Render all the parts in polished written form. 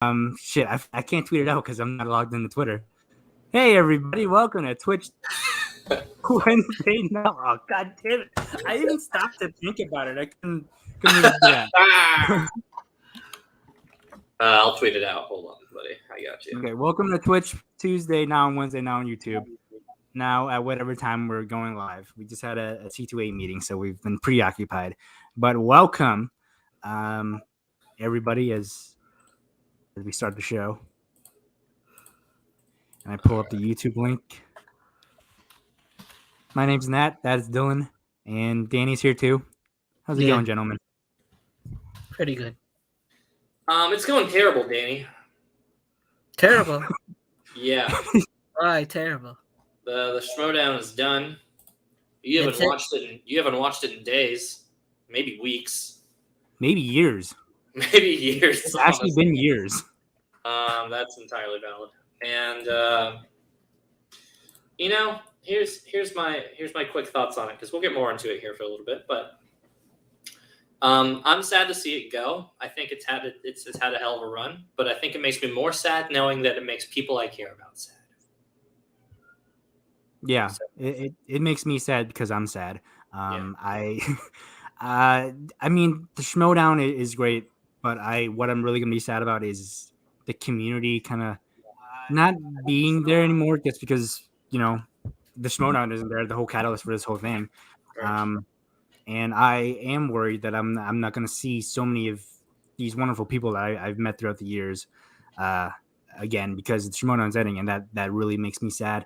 I can't tweet it out because I'm not logged into Twitter. Hey, everybody, welcome to Twitch Wednesday. No, oh, God damn it. I even stopped to think about it. I couldn't even do that. I'll tweet it out. Hold on, buddy. I got you. Okay, welcome to Twitch Tuesday, now on Wednesday, now on YouTube. Now at whatever time we're going live. We just had a C2A meeting, so we've been preoccupied. But welcome, everybody, as we start the show. And I pull up the YouTube link. My name's Nat. That's Dylan. And Danny's here too. How's it going, gentlemen? Pretty good. It's going terrible, Danny. Terrible? Yeah. Why terrible? The Schmoedown is done. You haven't watched it in days, maybe weeks, maybe years. Maybe years. It's actually been years. That's entirely valid. And here's my quick thoughts on it, because we'll get more into it here for a little bit. But I'm sad to see it go. I think it's had a hell of a run, but I think it makes me more sad knowing that it makes people I care about sad. Yeah, so, it makes me sad because I'm sad. I mean, the Schmoedown is great, but what I'm really gonna be sad about is the community kind of not being there anymore, just because the Schmoedown isn't there, the whole catalyst for this whole thing. And I am worried that I'm not going to see so many of these wonderful people that I've met throughout the years again, because the Schmoedown's ending, and that really makes me sad.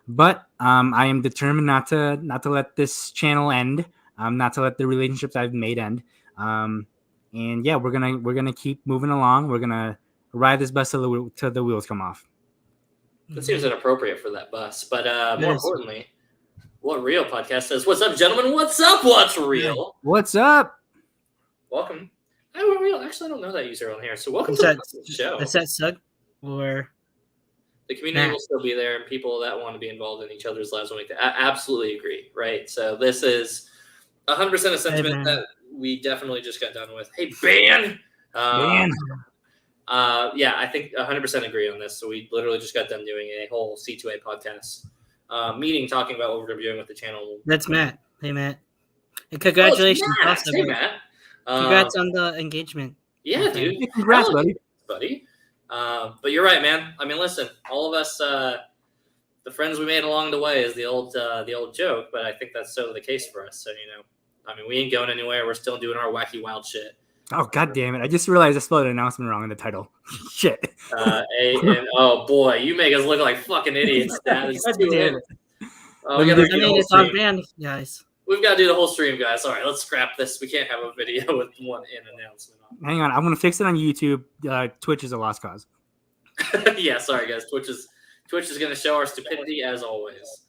But I am determined not to let this channel end, not to let the relationships I've made end. And yeah, we're gonna keep moving along. We're gonna ride this bus till the wheels come off. That seems inappropriate for that bus, but more importantly, What Real podcast says, "What's up, gentlemen? What's up? What's real? What's up? Welcome." What Real? Actually, I don't know that user on here, so welcome to the show. Does that suck? Or the community will still be there, and people that want to be involved in each other's lives will make that. I absolutely agree. Right. So this is 100% a sentiment that we definitely just got done with. Hey, ban. Yeah, I think 100% agree on this. So we literally just got done doing a whole C2A podcast meeting, talking about what we're going to be doing with the channel. That's Matt. Hey, Matt. And congratulations. Also, hey, Matt. Congrats on the engagement. Yeah, dude. Congrats, buddy. But you're right, man. I mean, listen, all of us, the friends we made along the way is the old joke, but I think that's so the case for us. So, I mean, we ain't going anywhere. We're still doing our wacky, wild shit. Oh, God damn it. I just realized I spelled an announcement wrong in the title. Shit. Oh, boy. You make us look like fucking idiots. That is too late. It's on band, guys. We've got to do the whole stream, guys. All right, let's scrap this. We can't have a video with one announcement on. Hang on. I'm going to fix it on YouTube. Twitch is a lost cause. Yeah, sorry, guys. Twitch is going to show our stupidity as always.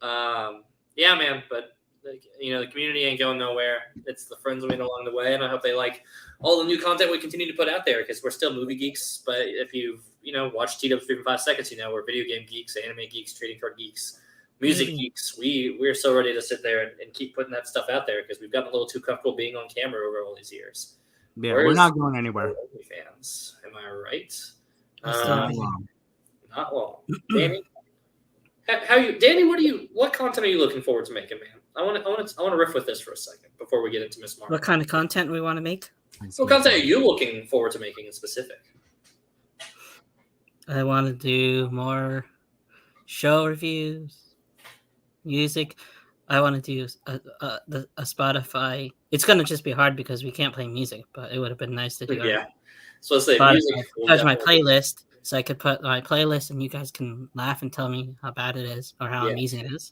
Yeah, man, but the community ain't going nowhere. It's the friends we made along the way, and I hope they like all the new content we continue to put out there, because we're still movie geeks. But if you've watched T-Dubs for 5 seconds, we're video game geeks, anime geeks, trading card geeks, music geeks. We're so ready to sit there and keep putting that stuff out there, because we've gotten a little too comfortable being on camera over all these years. Yeah, we're not going anywhere. Fans, am I right? Not long. Danny, Danny, what content are you looking forward to making, man? I want to riff with this for a second before we get into Miss Marvel. What kind of content we want to make? What content are you looking forward to making in specific? I want to do more show reviews, music. I want to do a Spotify. It's going to just be hard because we can't play music, but it would have been nice to do. Yeah. So let's say Spotify, music. judge my playlist, so I could put my playlist and you guys can laugh and tell me how bad it is or how amazing it is.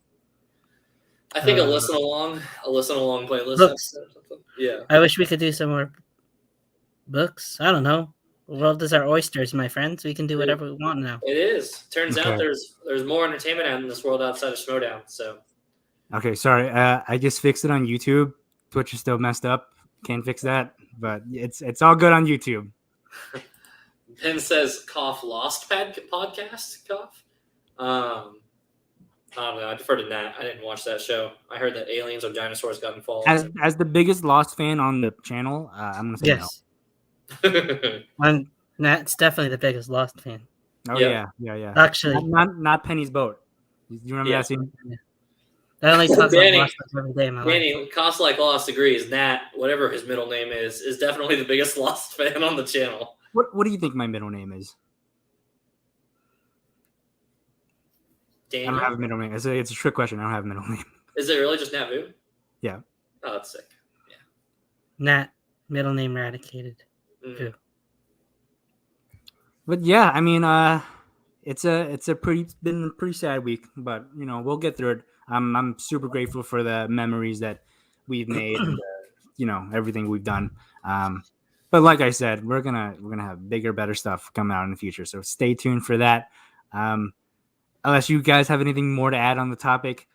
I think a listen along playlist. Books. Yeah. I wish we could do some more books. I don't know. The world is our oysters, my friends. We can do whatever we want now. It is. Turns out there's more entertainment out in this world outside of Schmoedown. So. Okay, sorry. I just fixed it on YouTube. Twitch is still messed up. Can't fix that, but it's all good on YouTube. Ben says, "Cough Lost podcast." Cough. I don't know. I defer to Nat. I didn't watch that show. I heard that aliens or dinosaurs got involved. As the biggest Lost fan on the channel, I'm gonna say yes. No. Nat's definitely the biggest Lost fan. Oh Yep. yeah. Actually, Not Penny's boat. You remember Yeah. that scene? I only talk about Danny, Lost like every day of my life. Danny, Cost Like Lost agrees. Nat, whatever his middle name is definitely the biggest Lost fan on the channel. What do you think my middle name is? I Daniel? don't have a middle name. It's a trick question. I don't have a middle name. Is it really just Nat Vu? Yeah. Oh, that's sick. Nat, middle name eradicated. Mm. But yeah, I mean, it's been a pretty sad week, but we'll get through it. I'm super grateful for the memories that we've made and everything we've done. But like I said, we're gonna have bigger, better stuff coming out in the future. So stay tuned for that. Unless you guys have anything more to add on the topic,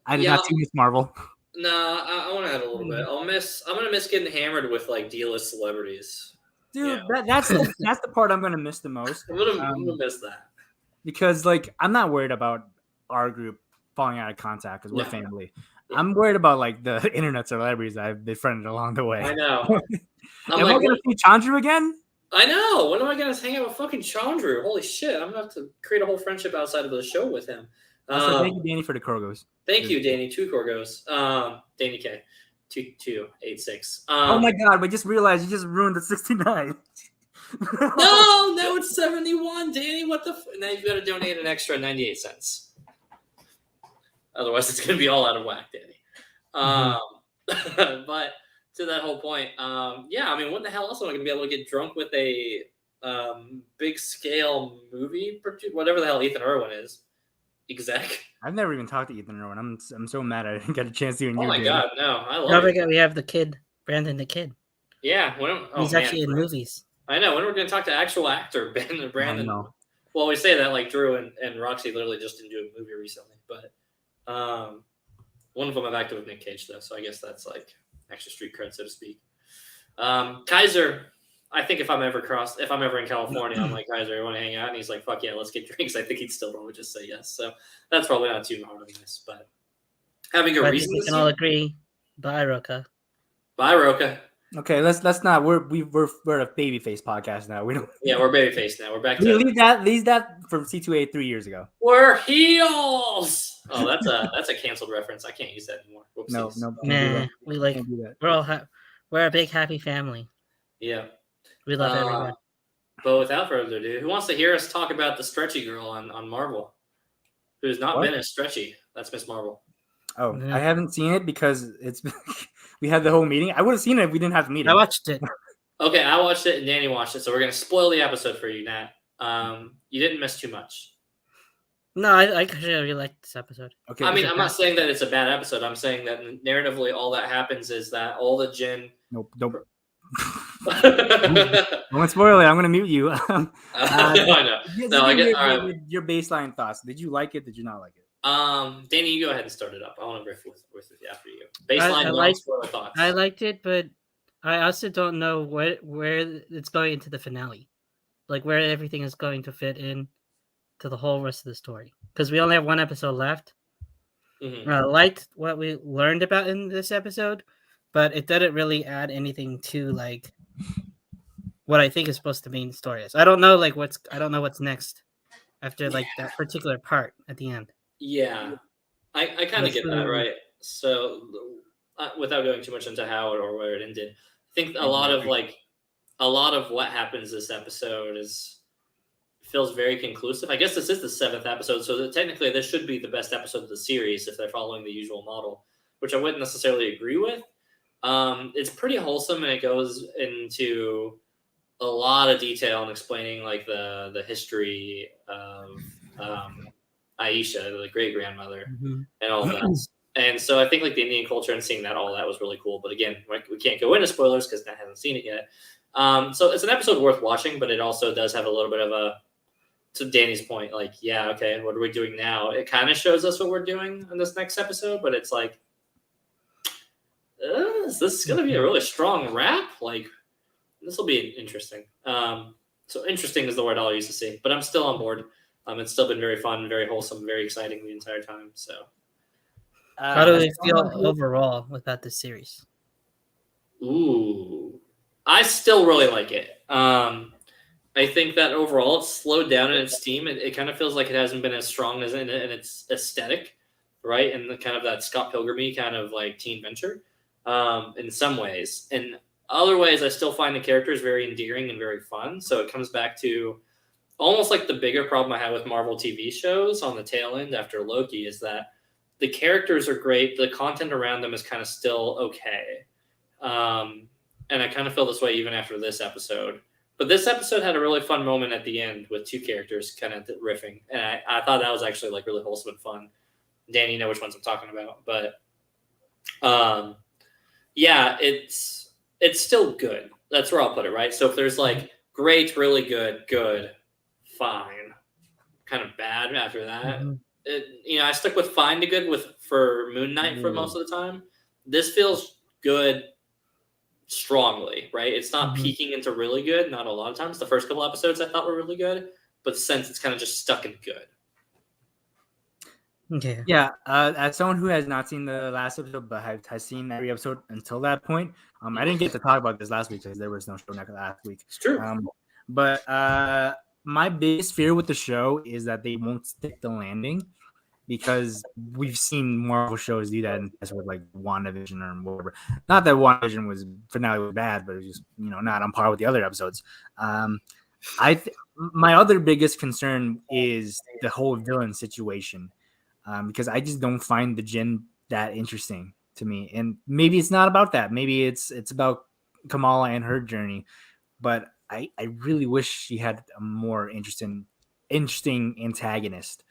I did not see Miss Marvel. No, I want to add a little bit. I'm gonna miss getting hammered with like D-list celebrities. Dude, that's the part I'm gonna miss the most. I'm gonna miss that because like I'm not worried about our group falling out of contact because we're family. Yeah. I'm worried about like the internet celebrities I've befriended along the way. I know. Am I gonna see Chandru again? I know. When am I gonna hang out with fucking Chandru? Holy shit! I'm gonna have to create a whole friendship outside of the show with him. Also, thank you, Danny, for the Corgos. Thank you, Danny. 2 Corgos. Danny K. 2286. Oh my god! We just realized you just ruined the 69. No, it's 71, Danny. What the? Now you've got to donate an extra 98 cents. Otherwise, it's gonna be all out of whack, Danny. But to that whole point, yeah. I mean, what the hell else am I gonna be able to get drunk with a big scale movie, whatever the hell Ethan Irwin is? Exec. I've never even talked to Ethan Irwin. I'm so mad I didn't get a chance to. Oh my god, no! I love Don't forget we have the kid, Brandon the Kid. Yeah, he's actually in movies. I know. When we're going to talk to actual actor Brandon. Well, we say that like Drew and Roxy literally just didn't do a movie recently, but one of them I've acted with Nick Cage though, so I guess that's like extra street cred, so to speak. Kaiser. I think if I'm ever in California, I'm like, Kaiser, you want to hang out? And he's like, fuck yeah, let's get drinks. I think he'd still probably just say yes. So that's probably not too hard of a miss, but having a reason. We can all agree. Bye, Roka. Bye, Roka. Okay, let's not. We're a babyface podcast now. We don't. Yeah, we're babyface now. We're back to leave that from C2A 3 years ago. We're heels. Oh, that's a canceled reference. I can't use that anymore. Whoopsies. No. Nah, we like. We're a big happy family. Yeah. We love everyone. But without further ado, who wants to hear us talk about the stretchy girl on Marvel? Who's not been as stretchy? That's Miss Marvel. Oh, I haven't seen it because we had the whole meeting. I would have seen it if we didn't have the meeting. I watched it. Okay, I watched it and Danny watched it, so we're gonna spoil the episode for you, Nat. You didn't miss too much. No, I really liked this episode. Okay. I mean, I'm not saying that it's a bad episode. I'm saying that narratively, all that happens is that all the Jinn. Nope. Don't spoil it. I'm gonna mute you. I know. No, I get all right. Your baseline thoughts. Did you like it? Did you not like it? Danny, you go ahead and start it up. I want to riff with it after you. Baseline thoughts. I liked it, but I also don't know where it's going into the finale, like where everything is going to fit in to the whole rest of the story. Because we only have one episode left. Mm-hmm. I liked what we learned about in this episode, but it didn't really add anything to like what I think is supposed to be in the story. I don't know what's next after like that particular part at the end. Yeah, I kind of get that, right? So without going too much into how or where it ended, I think a lot of what happens this episode feels very conclusive. I guess this is the 7th episode, so that technically this should be the best episode of the series if they're following the usual model, which I wouldn't necessarily agree with. It's pretty wholesome, and it goes into a lot of detail in explaining like the history of Aisha, the great grandmother, and all that. And so I think like the Indian culture and seeing all that was really cool. But again, we can't go into spoilers because I haven't seen it yet. So it's an episode worth watching, but it also does have a little bit of to Danny's point, like, yeah, okay, what are we doing now? It kind of shows us what we're doing in this next episode, but it's like, is this going to be a really strong wrap? Like, this will be interesting. So interesting is the word I'll use to say, but I'm still on board. It's still been very fun, very wholesome, very exciting the entire time. So, how do we feel overall about this series? Ooh, I still really like it. I think that overall it's slowed down in its steam. It kind of feels like it hasn't been as strong as in its aesthetic, right? And the kind of that Scott Pilgrim-y kind of like teen venture, in some ways. In other ways, I still find the characters very endearing and very fun. So it comes back to almost like the bigger problem I had with Marvel TV shows on the tail end after Loki is that the characters are great, the content around them is kind of still okay. And I kind of feel this way even after this episode. But this episode had a really fun moment at the end with two characters kind of riffing, and I thought that was actually like really wholesome and fun. Dan, you know which ones I'm talking about, but yeah, it's still good. That's where I'll put it, right? So if there's like great, really good, good, fine, kind of bad after that. I stuck with fine to good for Moon Knight for most of the time. This feels good strongly, right? It's not peaking into really good, not a lot of times. The first couple episodes I thought were really good, but since it's kind of just stuck in good. Yeah. As someone who has not seen the last episode but has seen every episode until that point, I didn't get to talk about this last week because there was no show last week. It's true. But my biggest fear with the show is that they won't stick the landing, because we've seen Marvel shows do that in with like WandaVision or whatever. Not that WandaVision finale was bad, but it was just not on par with the other episodes. My other biggest concern is the whole villain situation, because I just don't find the Jinn that interesting to me. And maybe it's not about that. Maybe it's about Kamala and her journey. But I really wish she had a more interesting antagonist.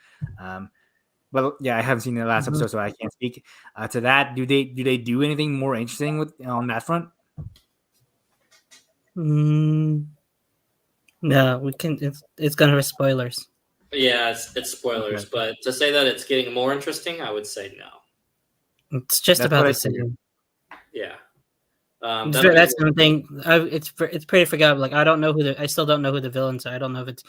But yeah, I haven't seen the last episode, so I can't speak to that. Do they do anything more interesting on that front? No, we can. It's gonna be spoilers. Yeah, it's spoilers, okay. But to say that it's getting more interesting, I would say no. It's just about the same. Yeah. That's something. It's pretty forgettable. Like I still don't know who the villains are. I don't know if it's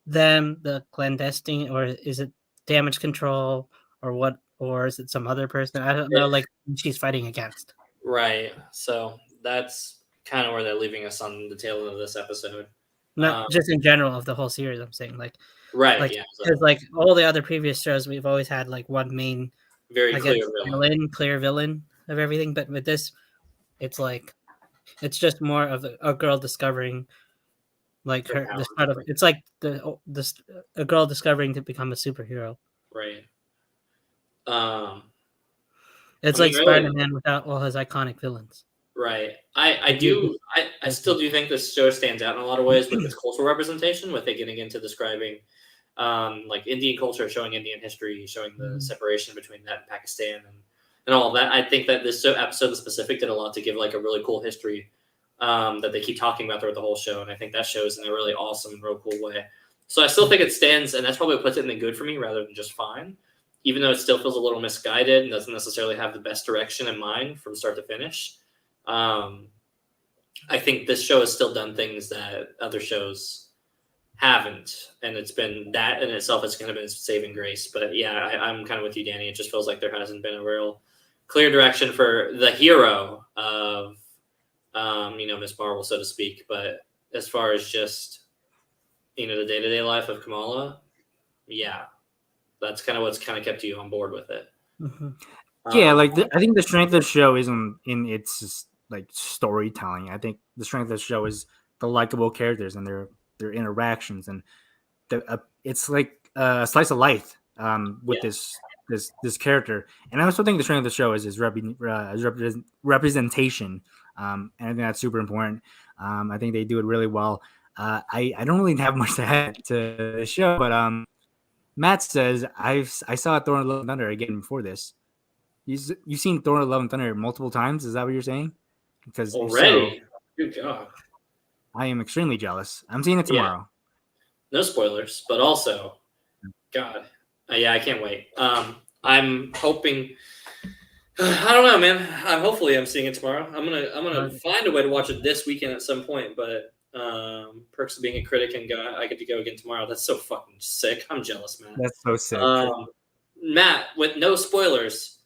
them, the clandestine, or is it Damage Control, or what, or is it some other person? I don't know. Like she's fighting against. Right. So that's kind of where they're leaving us on the tail end of this episode. Not just in general of the whole series. I'm saying like. Right. Like, yeah. Because like all the other previous shows, we've always had like one main, very clear villain of everything. But with this, it's like it's just more of a girl discovering, like the start of it's like a girl discovering to become a superhero. Right. It's like Spider-Man without all his iconic villains. Right. I still do think this show stands out in a lot of ways with its cultural representation, with it getting into describing like Indian culture, showing Indian history, showing the separation between that and Pakistan and all of that. I think that this episode in specific did a lot to give like a really cool history that they keep talking about throughout the whole show. And I think that shows in a really awesome and real cool way. So I still think it stands, and that's probably what puts it in the good for me rather than just fine, even though it still feels a little misguided and doesn't necessarily have the best direction in mind from start to finish. I think this show has still done things that other shows haven't, and it's been that in itself is kind of been saving grace. But yeah, I'm kind of with you, Danny. It just feels like there hasn't been a real clear direction for the hero of Miss Marvel, so to speak. But as far as just the day-to-day life of Kamala, yeah, that's kind of what's kind of kept you on board with it. Yeah, I think the strength of the show isn't in its like storytelling. I think the strength of the show is the likable characters and their interactions, and it's like a slice of life with this character. And I also think the strength of the show is his representation, and I think that's super important. I think they do it really well. I don't really have much to add to the show, but Matt says I saw Thor: Love and Thunder again before this. You've seen Thor: Love and Thunder multiple times. Is that what you're saying? Because already, good God, I am extremely jealous. I'm seeing it tomorrow. Yeah. No spoilers, but also, God, I can't wait. I'm hoping. I don't know, man. I'm seeing it tomorrow. I'm gonna find a way to watch it this weekend at some point. But perks of being a critic and I get to go again tomorrow. That's so fucking sick. I'm jealous, man. That's so sick. Matt, with no spoilers,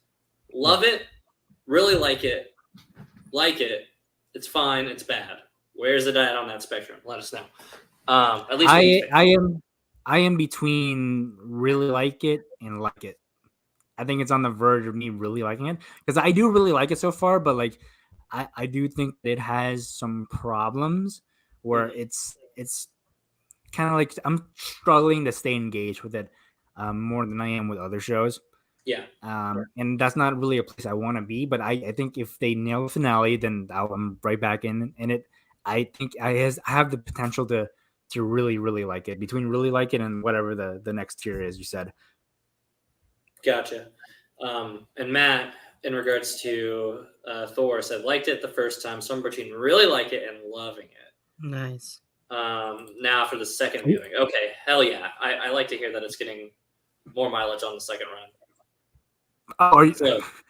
love it. Really like it. Like it. It's fine. It's bad. Where's it at on that spectrum? Let us know. At least for these fans. I am between really like it and like it. I think it's on the verge of me really liking it because I do really like it so far, but like I do think it has some problems where it's kind of like I'm struggling to stay engaged with it more than I am with other shows. Yeah. And that's not really a place I want to be. But I think if they nail the finale, then I'm right back in it. I think I have the potential to really really like it. Between really like it and whatever the next tier is, you said. Gotcha. And Matt, in regards to Thor, said liked it the first time. Somewhere between really like it and loving it. Nice. Now for the second viewing. Okay, hell yeah. I like to hear that it's getting more mileage on the second run. Oh,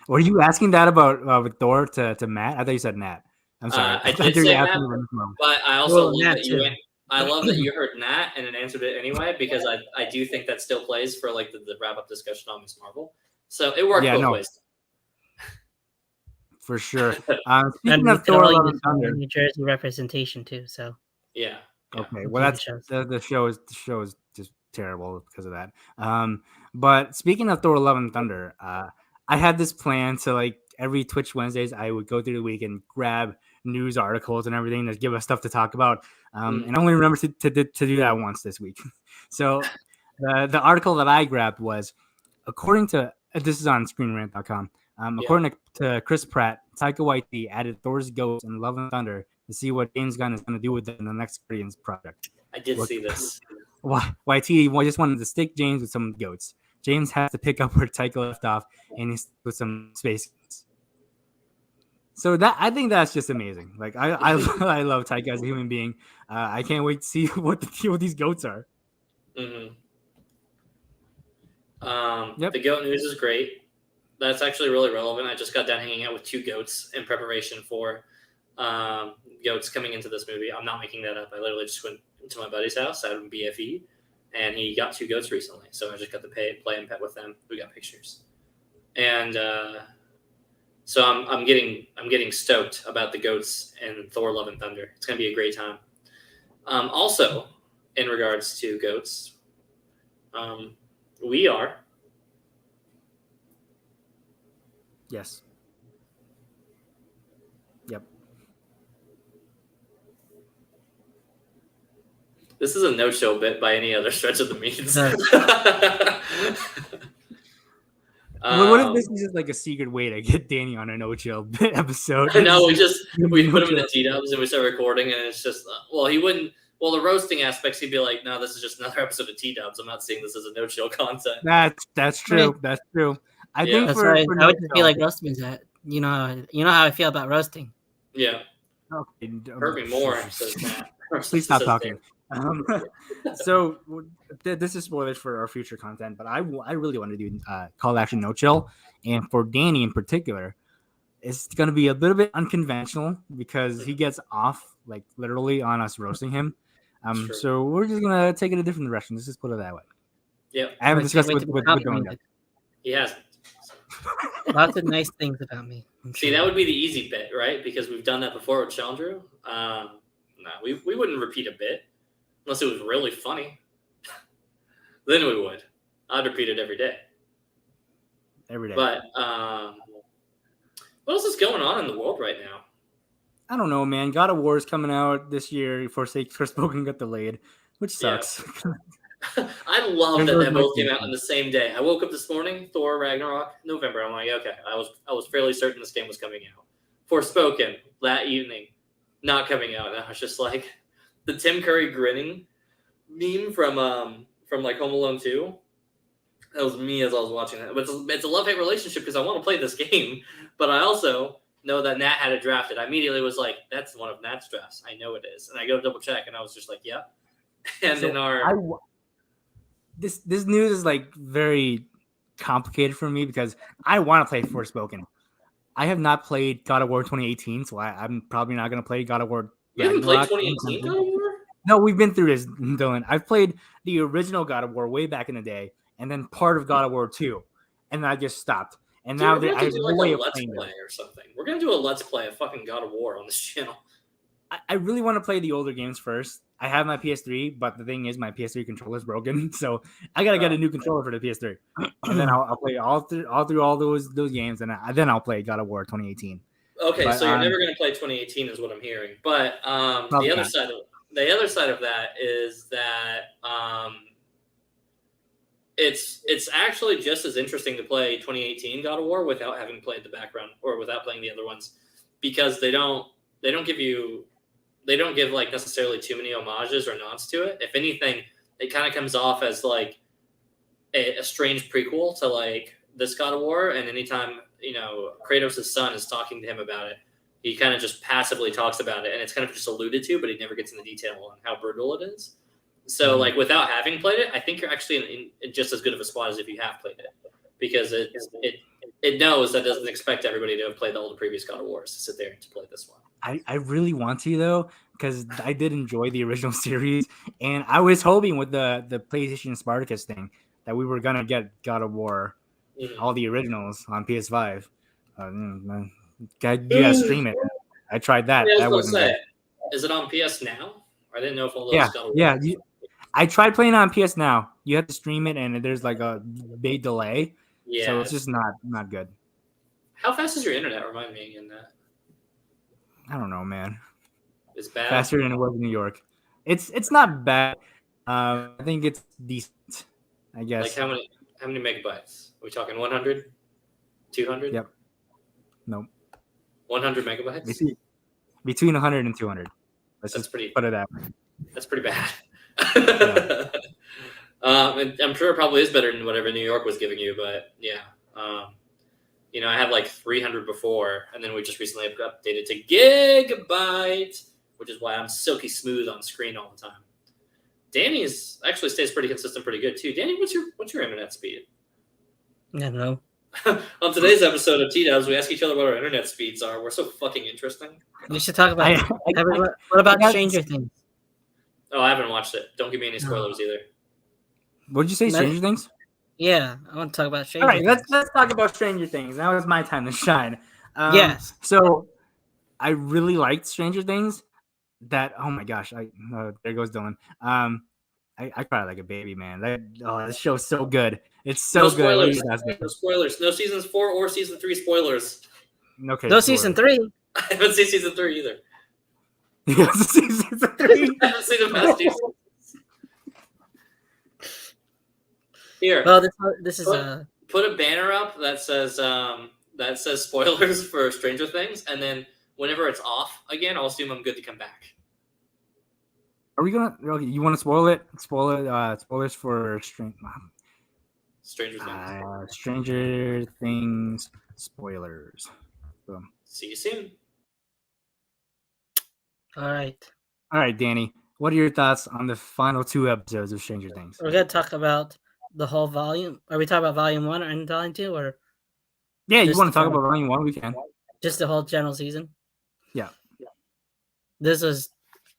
were you asking that about with Thor to Matt? I thought you said Nat. I'm sorry. I did say Matt, but I also love Nat that you too. went. I love that you heard Nat and then answered it anyway because I do think that still plays for like the wrap up discussion on Miss Marvel. So it worked both ways. For sure. And Speaking we of could Thor, all Love use and Thunder. New Jersey representation too. So yeah. Okay, well that's the show is just terrible because of that. But speaking of Thor: Love and Thunder, I had this plan to like every Twitch Wednesdays I would go through the week and grab news articles and everything to give us stuff to talk about. And I only remember to do that once this week. So the article that I grabbed was according to this is on ScreenRant.com. According to Chris Pratt, Taika Waititi added Thor's ghost in Love and Thunder to see what James Gunn is going to do with it in the next Guardians project. I did see this. Waititi just wanted to stick James with some goats. James has to pick up where Taika left off, and he's with some space goats. So that I think that's just amazing. Like I love Taika as a human being. I can't wait to see what these goats are. Mm-hmm. The goat news is great. That's actually really relevant. I just got done hanging out with 2 goats in preparation for goats coming into this movie. I'm not making that up. I literally just went to my buddy's house out in BFE, and he got 2 goats recently. So I just got to play and pet with them. We got pictures, and so I'm getting stoked about the goats and Thor: Love and Thunder. It's gonna be a great time. Also, in regards to goats, we are. Yes. Yep. This is a no-show bit by any other stretch of the means. What if this is just like a secret way to get Danny on a no-chill episode? No, we put him in the T-dubs and we start recording, and it's just he wouldn't. Well, the roasting aspects, he'd be like, "No, this is just another episode of T-dubs. I'm not seeing this as a no-chill content." That's true. That's true. I think that's right. I would just feel like roasting that. You know how I feel about roasting. Yeah. Okay. Hurt me more. Please stop talking. So this is spoilers for our future content, but I really want to do Call to Action No Chill, and for Danny in particular, it's going to be a little bit unconventional because he gets off like literally on us roasting him. So we're just gonna take it a different direction. Let's just put it that way. Yeah, I haven't discussed it with Dylan yet. He hasn't. Lots of nice things about me. See, that would be the easy bit, right? Because we've done that before with Chandru. No, we wouldn't repeat a bit unless it was really funny. Then we would. I'd repeat it every day. Every day. But what else is going on in the world right now? I don't know, man. God of War is coming out this year. Forspoken got delayed, which sucks. Yeah. I love that they both came out on the same day. I woke up this morning, Thor Ragnarok, November. I'm like, okay, I was fairly certain this game was coming out. Forspoken that evening, not coming out. And I was just like, the Tim Curry grinning meme from like Home Alone 2. That was me as I was watching that. But it's a love-hate relationship because I want to play this game, but I also know that Nat had it drafted. I immediately was like, that's one of Nat's drafts. I know it is. And I go double check, and I was just like, yeah. And so in this news is like very complicated for me because I want to play Forspoken. I have not played God of War 2018, so I'm probably not going to play God of War. You haven't played 2018 God of War? No, we've been through this, Dylan. I've played the original God of War way back in the day, and then part of God of War 2, and I just stopped. And now I have no way of playing it or something. We're gonna do a let's play of fucking God of War on this channel. I really want to play the older games first. I have my PS3, but the thing is, my PS3 controller is broken, so I gotta get a new controller for the PS3, and then I'll play all through all those games, and then I'll play God of War 2018. Okay, But so you're never going to play 2018, is what I'm hearing. But the other side of that is that it's actually just as interesting to play 2018 God of War without having played the background or without playing the other ones, because they don't give like necessarily too many homages or nods to it. If anything, it kind of comes off as like a strange prequel to like this God of War. And anytime Kratos' son is talking to him about it, he kind of just passively talks about it, and it's kind of just alluded to, but he never gets into detail on how brutal it is. So like without having played it, I think you're actually in just as good of a spot as if you have played it, because it knows that it doesn't expect everybody to have played all the previous God of Wars to sit there and to play this one. I really want to though, because I did enjoy the original series, and I was hoping with the PlayStation Spartacus thing that we were gonna get God of War, all the originals on PS5. You gotta stream it. I tried that. Yeah, that wasn't good. Is it on PS Now? I didn't know if all those God of War. I tried playing on PS Now. You have to stream it, and there's like a big delay. Yeah, so it's just not good. How fast is your internet? Remind me in that. I don't know, man. It's bad. Faster than it was in New York. It's not bad. I think it's decent, I guess. Like how many megabytes? Are we talking 100? 200? Yep. Nope. 100 megabytes? Between 100 and 200. That's pretty. Put it out. That's pretty bad. Yeah. And I'm sure it probably is better than whatever New York was giving you, but yeah. I had like 300 before, and then we just recently updated to gigabyte, which is why I'm silky smooth on screen all the time. Danny's actually stays pretty consistent, pretty good too. Danny, what's your internet speed? I don't know. On today's episode of T-Dubs, we ask each other what our internet speeds are. We're so fucking interesting. We should talk about what about Stranger Things? Oh, I haven't watched it. Don't give me any spoilers either. What did you say, Stranger Things? Yeah, I want to talk about Stranger Things. All right, Things. let's talk about Stranger Things. Now is my time to shine. Yes. So I really liked Stranger Things. Oh my gosh, there goes Dylan. I cried like a baby, man. This show's so good. It's so good. No spoilers. No seasons 4 or season 3 spoilers. Okay. No season 3. I haven't seen season 3 either. Season 3. I haven't seen the past 2 seasons. Here. Well, this is put a banner up that says spoilers for Stranger Things, and then whenever it's off again, I'll assume I'm good to come back. Are we gonna? You want to spoil it? Spoilers for Stranger Things. Stranger Things spoilers. Boom. See you soon. All right, Danny. What are your thoughts on the final 2 episodes of Stranger Things? We're gonna talk about the whole volume. Are we talking about volume 1 and volume 2, or? Yeah, you want to talk about volume 1? We can. Just the whole general season. Yeah.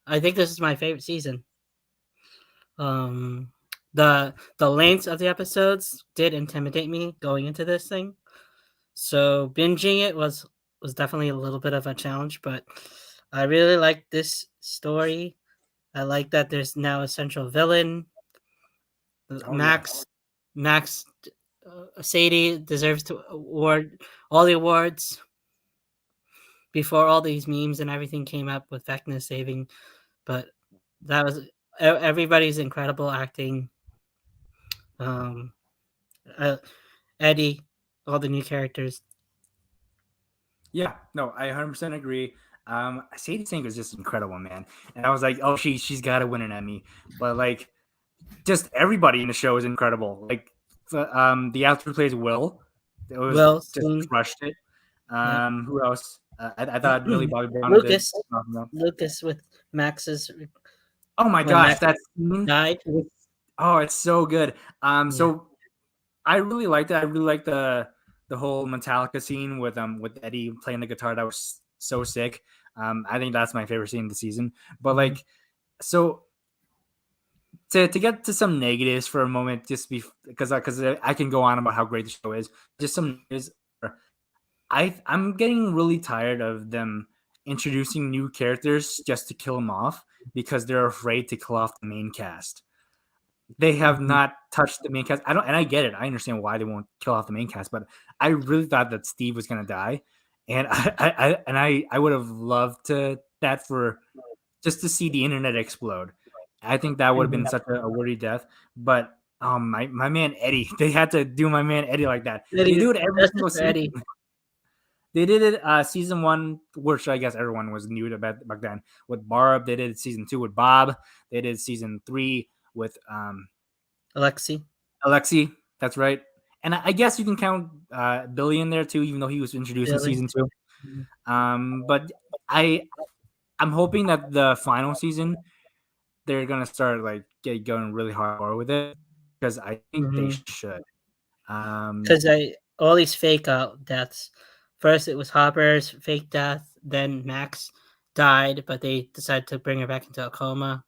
I think this is my favorite season. The length of the episodes did intimidate me going into this thing, so binging it was definitely a little bit of a challenge. But I really like this story. I like that there's now a central villain. Max Sadie deserves to award all the awards. Before all these memes and everything came up with Vecna saving, but that was everybody's incredible acting. Eddie, all the new characters. Yeah, no, I 100% agree. Sadie Sink was just incredible, man, and I was like, oh, she's got to win an Emmy, but like, just everybody in the show is incredible. Like, the actor who plays Will, just crushed it. Who else? I thought Millie Bobby Brown. Lucas with Max's. Oh my gosh, that scene died. Oh, it's so good. So I really liked it. I really liked the whole Metallica scene with Eddie playing the guitar. That was so sick. I think that's my favorite scene of the season. But like, so to get to some negatives for a moment, just because I can go on about how great the show is. Just some is. I'm getting really tired of them introducing new characters just to kill them off because they're afraid to kill off the main cast. They have Mhm. not touched the main cast. And I get it. I understand why they won't kill off the main cast, but I really thought that Steve was gonna die, and I would have loved to that for just to see the internet explode. I think that would have been Mhm. such a worthy death. But my man Eddie, they had to do my man Eddie like that. They Eddie, do it every justice single for season. Eddie. They did it season one, which I guess everyone was new to back then. With Barb, they did season two with Bob. They did season three with Alexi. Alexi. That's right. And I guess you can count Billy in there too, even though he was introduced in Billy. season two. Mhm. But I I'm hoping that the final season they're gonna start like going really hardcore with it because I think they Mhm. should. Because I all these fake out deaths. First, it was Hopper's fake death. Then Max died, but they decided to bring her back into a coma.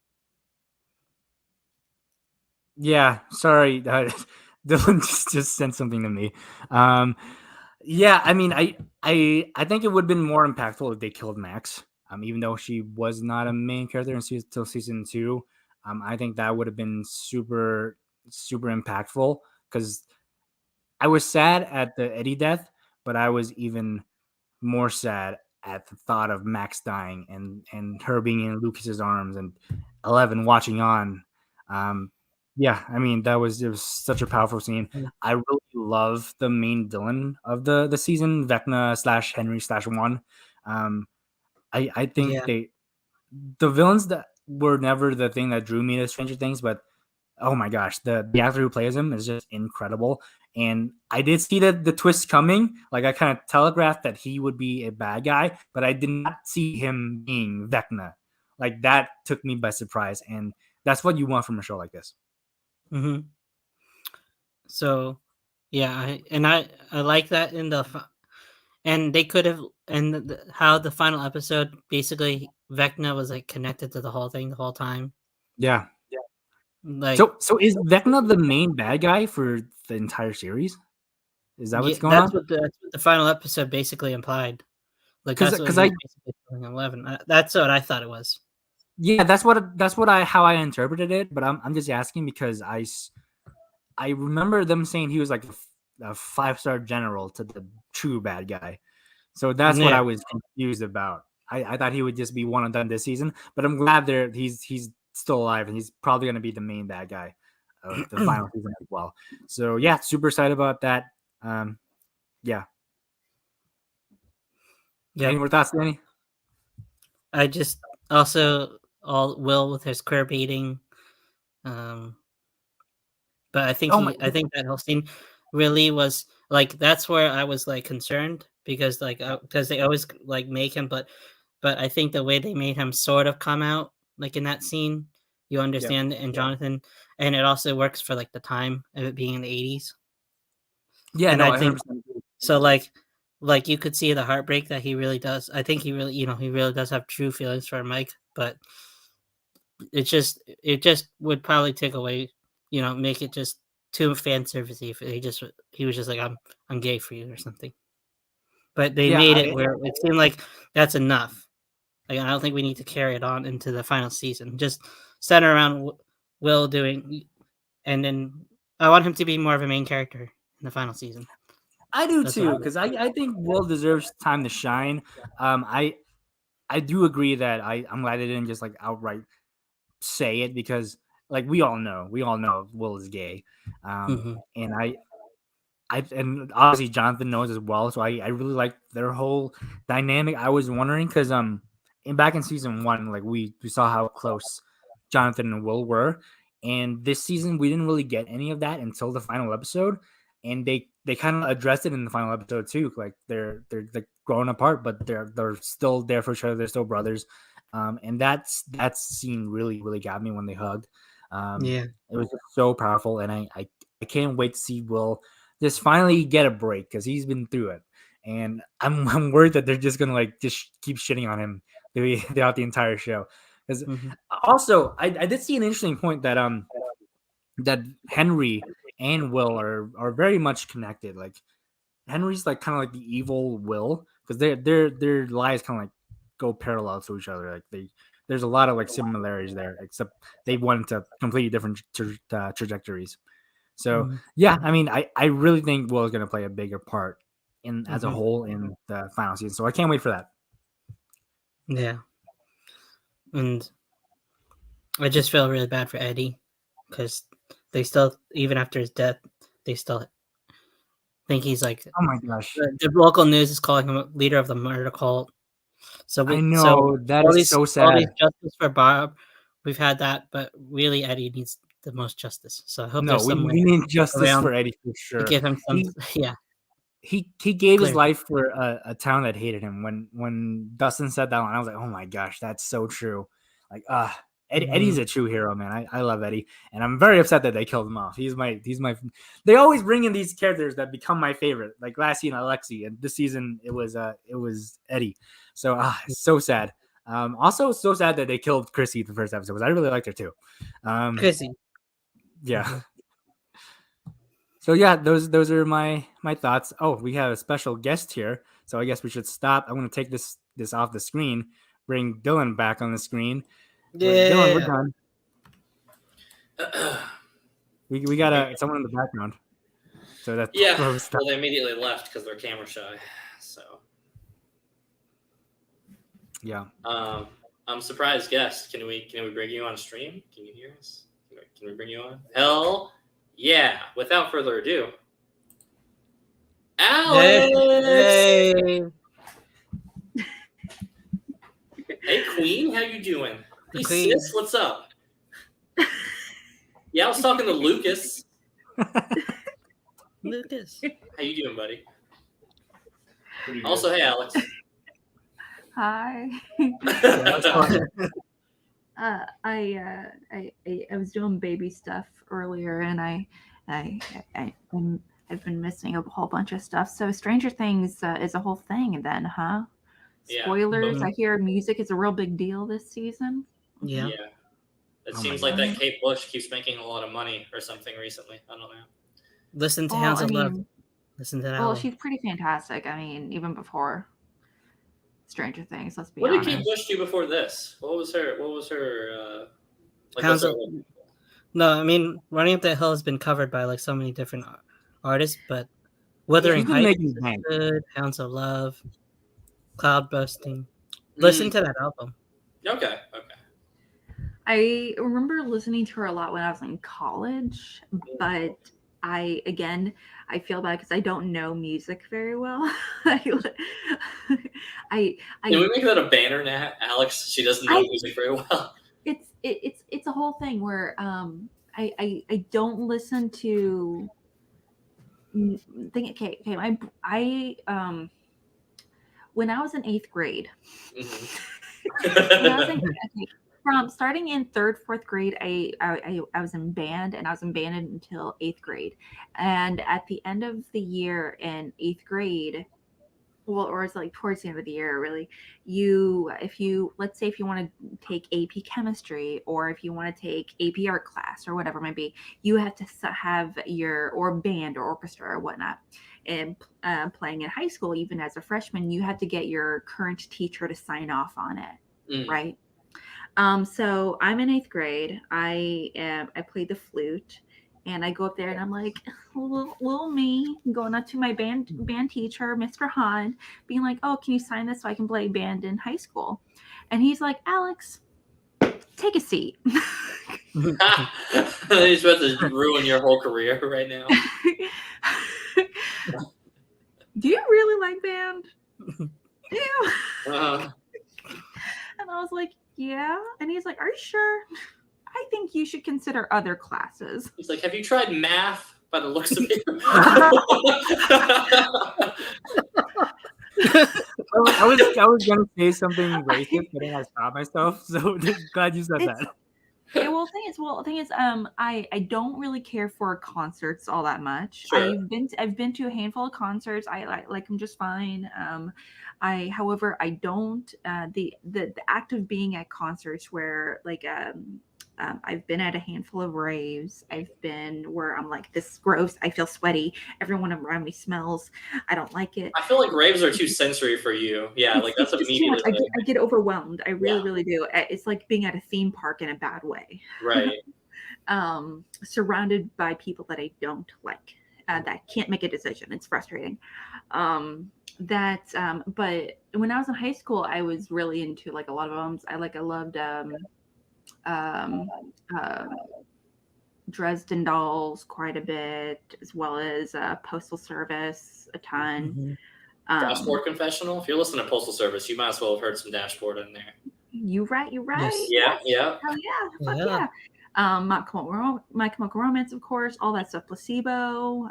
Yeah, sorry, Dylan just sent something to me. Um, yeah, I mean, I think it would have been more impactful if they killed Max. Even though she was not a main character until season two, I think that would have been super impactful because I was sad at the Eddie death, but I was even more sad at the thought of Max dying and her being in Lucas's arms and 11 watching on. Um, yeah, I mean it was such a powerful scene. Mm. I really love the main villain of the season, Vecna slash Henry slash one. Um, I think Yeah. the villains that were never the thing that drew me to Stranger Things, but oh my gosh, the actor who plays him is just incredible. And I did see the twist coming. Like I kind of telegraphed that he would be a bad guy, but I did not see him being Vecna. Like that took me by surprise, and that's what you want from a show like this. Hmm. So, yeah, I like that in and they could have how the final episode basically Vecna was like connected to the whole thing the whole time. Yeah. Like So is Vecna the main bad guy for the entire series? Is that yeah, what's going on? that's what the final episode basically implied. Like that's what Because he I was basically telling 11. That's what I thought it was. yeah, that's what I how I interpreted it. But I'm just asking because I remember them saying he was like a 5-star general to the true bad guy. So that's what Yeah. I was confused about. I thought he would just be one and done this season, but I'm glad he's still alive and he's probably going to be the main bad guy of the final season as well. So yeah, super excited about that. Um, yeah. Any Yep. more thoughts, Danny? I just also all Will with his queer beating. Um, but Oh my, I think that whole scene really was like that's where I was like concerned because because they always like make him, but I think the way they made him sort of come out like in that scene, you yeah, understand it in Jonathan, and it also works for like the time of it being in the 80s, yeah. and No, I I think 100% agree. so like you could see the heartbreak that he really does. I think he really he really does have true feelings for Mike, but it just would probably take away, make it just too fan servicey if he was just like I'm gay for you or something. But they Yeah, made it where it seemed like that's enough. Like I don't think we need to carry it on into the final season. Just center around Will doing, and then I want him to be more of a main character in the final season. I do That's what I too would. because I think Will deserves time to shine. I do agree that I'm glad they didn't just like outright say it because like we all know Will is gay, Mm-hmm. and I and obviously Jonathan knows as well. So I really like their whole dynamic. I was wondering because in back in season one, like we saw how close Jonathan and Will were, and this season we didn't really get any of that until the final episode, and they kind of addressed it in the final episode too. Like they're like growing apart, but they're still there for each other. They're still brothers, and that scene really got me when they hugged. Yeah. It was just so powerful, and I can't wait to see Will just finally get a break because he's been through it, and I'm worried that they're just gonna like just keep shitting on him throughout the entire show. Because Mm-hmm. also I did see an interesting point that Henry and Will are very much connected. Like Henry's like kind of like the evil Will because their lie is kind of like go parallel to each other. Like there's a lot of like similarities there, except they went to completely different trajectories. So Mhm. yeah, I mean, I really think Will is going to play a bigger part in as a Mhm. whole in the final season. So I can't wait for that. Yeah, and I just feel really bad for Eddie because they still, even after his death, they still think he's like Oh my gosh, the local news is calling him a leader of the murder cult. I So know that is so all sad. these justice for Bob, we've had that, but really Eddie needs the most justice. So I hope No, there's we some way need justice around for Eddie for to sure. give him some. He Yeah, he gave his clear. life for a town that hated him. When Dustin said that one, I was like, oh my gosh, that's so true. Like Eddie's a true hero, man. I love Eddie, and I'm very upset that they killed him off. He's my they always bring in these characters that become my favorite. Like last season Alexi, and this season it was Eddie. So it's so sad. Also so sad that they killed Chrissy the first episode because I really liked her too. Chrissy. Yeah. Mhm. So yeah, those are my thoughts. Oh, we have a special guest here, so I guess we should stop. I'm gonna take this off the screen, bring Dylan back on the screen. But Dylan, we're Yeah. done. We got someone in the background, so that Yeah, throws stuff. well, they immediately left because they're camera shy. So, Yeah. I'm surprised guest. Can we bring you on stream? Can you hear us? Can we bring you on? Hell yeah! Without further ado, Alex. Hey. Hey, Queen, how you doing? The Hey, Queen. sis, what's up? Yeah, I was talking to Lucas. Lucas. How you doing, buddy? Also, hey, Alex. Hi. I was doing baby stuff earlier, and I've been missing a whole bunch of stuff. So Stranger Things is a whole thing, then, huh? Yeah. Spoilers. Mhm. I hear music is a real big deal this season. Yeah. Yeah. It Oh seems my like gosh. that Kate Bush keeps making a lot of money or something recently. I don't know. Listen to Well, Hounds I of Love. mean, Listen to that well, album. she's pretty fantastic. I mean, even before Stranger Things. Let's be What did honest. Kate Bush do before this? What was her? Like, Hounds what's her? of No, I mean Running Up That Hill has been covered by like so many different artists, but Wuthering She's been Heights making is bank. good. Hounds of Love, Cloud Busting. Mm. Listen to that album. Okay. I remember listening to her a lot when I was in college, but I feel bad because I don't know music very well. I Can we make that a banner now, Alex? She doesn't know I- music very well. it's a whole thing where I don't listen to okay I when I was in 8th grade. When I was in from starting in 3rd, 4th grade, I was in band, and I was in band until 8th grade. And at the end of the year in 8th grade, well, or it's like towards the end of the year, really, let's say if you want to take AP chemistry, or if you want to take AP art class, or whatever it might be, you have to have or band or orchestra or whatnot. And playing in high school, even as a freshman, you had to get your current teacher to sign off on it, right? So I'm in 8th grade. I played the flute, and I go up there and I'm like, little me, going up to my band teacher, Mr. Hahn, being like, oh, can you sign this so I can play band in high school? And he's like, Alex, take a seat. He's about to ruin your whole career right now. Do you really like band? Do you? Uh, And I was like, yeah. And he's like, are you sure? I think you should consider other classes. he's like, have you tried math? By the looks of it. I was gonna say something racist, but then I stopped myself. So glad you said that. Yeah, well, the thing is, I don't really care for concerts all that much. Sure. I've been to a handful of concerts. I like them just fine. However, I don't the act of being at concerts where like I've been at a handful of raves. I've been where I'm like, this is gross. I feel sweaty. Everyone around me smells. I don't like it. I feel like raves are too sensory for you. Yeah, like that's it's just too immediately. much. I get overwhelmed. I really, Yeah. really do. It's like being at a theme park in a bad way. Right. Surrounded by people that I don't like, that can't make a decision. It's frustrating. But when I was in high school, I was really into like a lot of albums. I loved Dresden Dolls quite a bit, as well as Postal Service a ton. Mm-hmm. Dashboard Confessional. If you're listening to Postal Service, you might as well have heard some Dashboard in there. You're right. Yes. Yeah, yeah. Hell yeah. Fuck yeah. My Chemical Romance, of course, all that stuff. Placebo.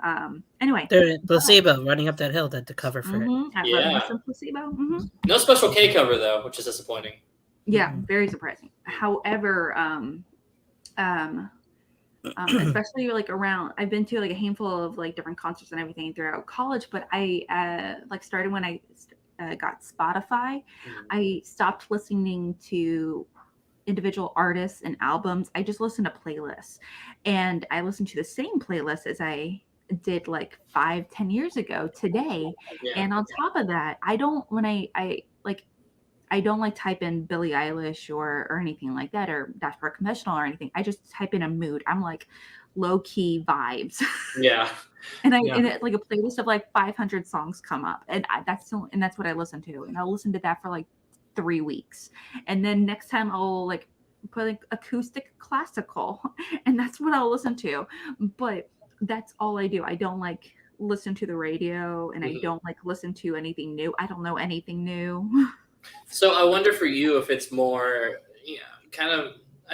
Anyway. Placebo, Running Up That Hill, that the cover for it. I love some Placebo. No Special K cover though, which is disappointing. Yeah, very surprising. However, especially like around, I've been to like a handful of like different concerts and everything throughout college, but I like started when I got Spotify. I stopped listening to individual artists and albums. I just listened to playlists, and I listened to the same playlist as I did like 5-10 years ago today. And on top of that, I don't like type in Billie Eilish or anything like that, or Dashboard Confessional or anything. I just type in a mood. I'm like low key vibes. Yeah. And it's like a playlist of like 500 songs come up, and that's what I listen to, and I'll listen to that for like 3 weeks, and then next time I'll like put like acoustic classical, and that's what I'll listen to. But that's all I do. I don't like listen to the radio, and I don't like listen to anything new. I don't know anything new. So I wonder for you if it's more, kind of.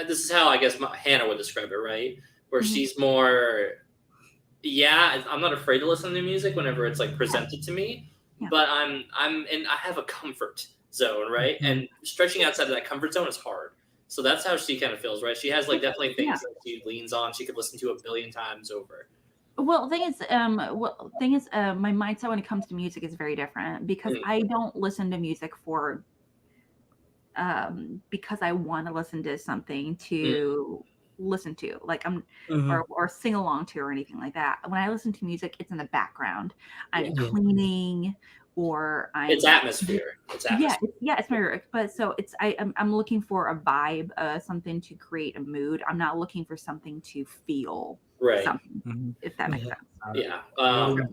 This is how I guess Hannah would describe it, right? Where she's more. Yeah, I'm not afraid to listen to music whenever it's like presented to me, but I have a comfort zone, right? And stretching outside of that comfort zone is hard. So that's how she kind of feels, right? She has like definitely things that she leans on. She could listen to 1 billion times over. Well, the thing is, my mindset when it comes to music is very different, because I don't listen to music for because I want to listen to something to listen to, like or sing along to or anything like that. When I listen to music, it's in the background. I'm cleaning, or it's atmosphere. It's atmosphere. It's my, but so it's I'm looking for a vibe, something to create a mood. I'm not looking for something to feel something, if that makes sense.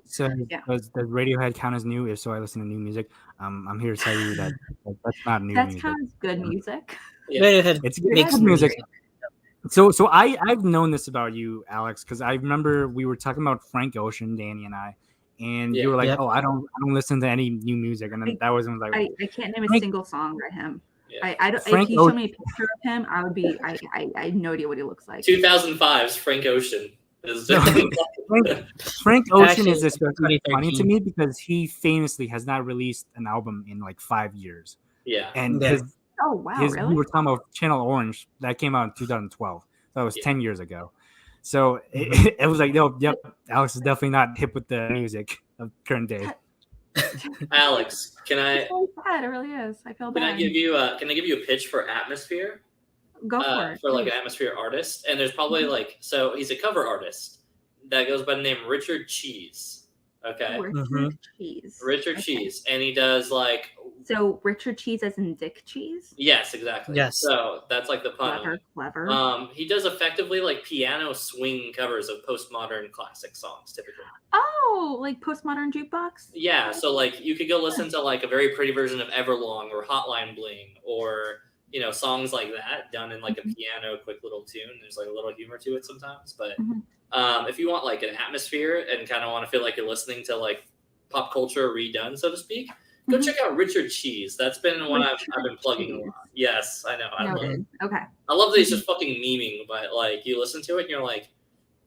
So does Radiohead count as new? If so, I listen to new music. I'm here to tell you that that's not new music. That counts good music. Radiohead it's good music. So I've known this about you, Alex, because I remember we were talking about Frank Ocean, Danny and I, and you were like, "Oh, I don't listen to any new music," and then that was like, I can't name a single song by him. I don't. If you show me a picture of him, I would be. I had no idea what he looks like. 2005's Frank Ocean. Frank Ocean is especially funny to me because he famously has not released an album in like 5 years. Yeah, and really? We were talking about Channel Orange that came out in 2012. So that was 10 years ago. So it was like, Alex is definitely not hip with the music of current day. Alex, can I? It's so sad. It really is. I feel bad. Can I give you a pitch for Atmosphere? Go for it. For like an atmosphere artist, and there's probably so he's a cover artist that goes by the name Richard Cheese. Okay. Richard Cheese, and he does like. So Richard Cheese as in Dick Cheese? Yes, exactly. Yes. So that's like the pun. Clever. He does effectively like piano swing covers of postmodern classic songs, typically. Oh, like postmodern jukebox? Yeah. So like you could go listen to like a very pretty version of Everlong or Hotline Bling or songs like that done in like a piano quick little tune. There's like a little humor to it sometimes, but if you want like an atmosphere and kind of want to feel like you're listening to like pop culture redone, so to speak, go check out Richard Cheese. That's been one I've been plugging a lot. Yes, I know. I love it. Okay. I love that he's just fucking memeing, but like you listen to it and you're like,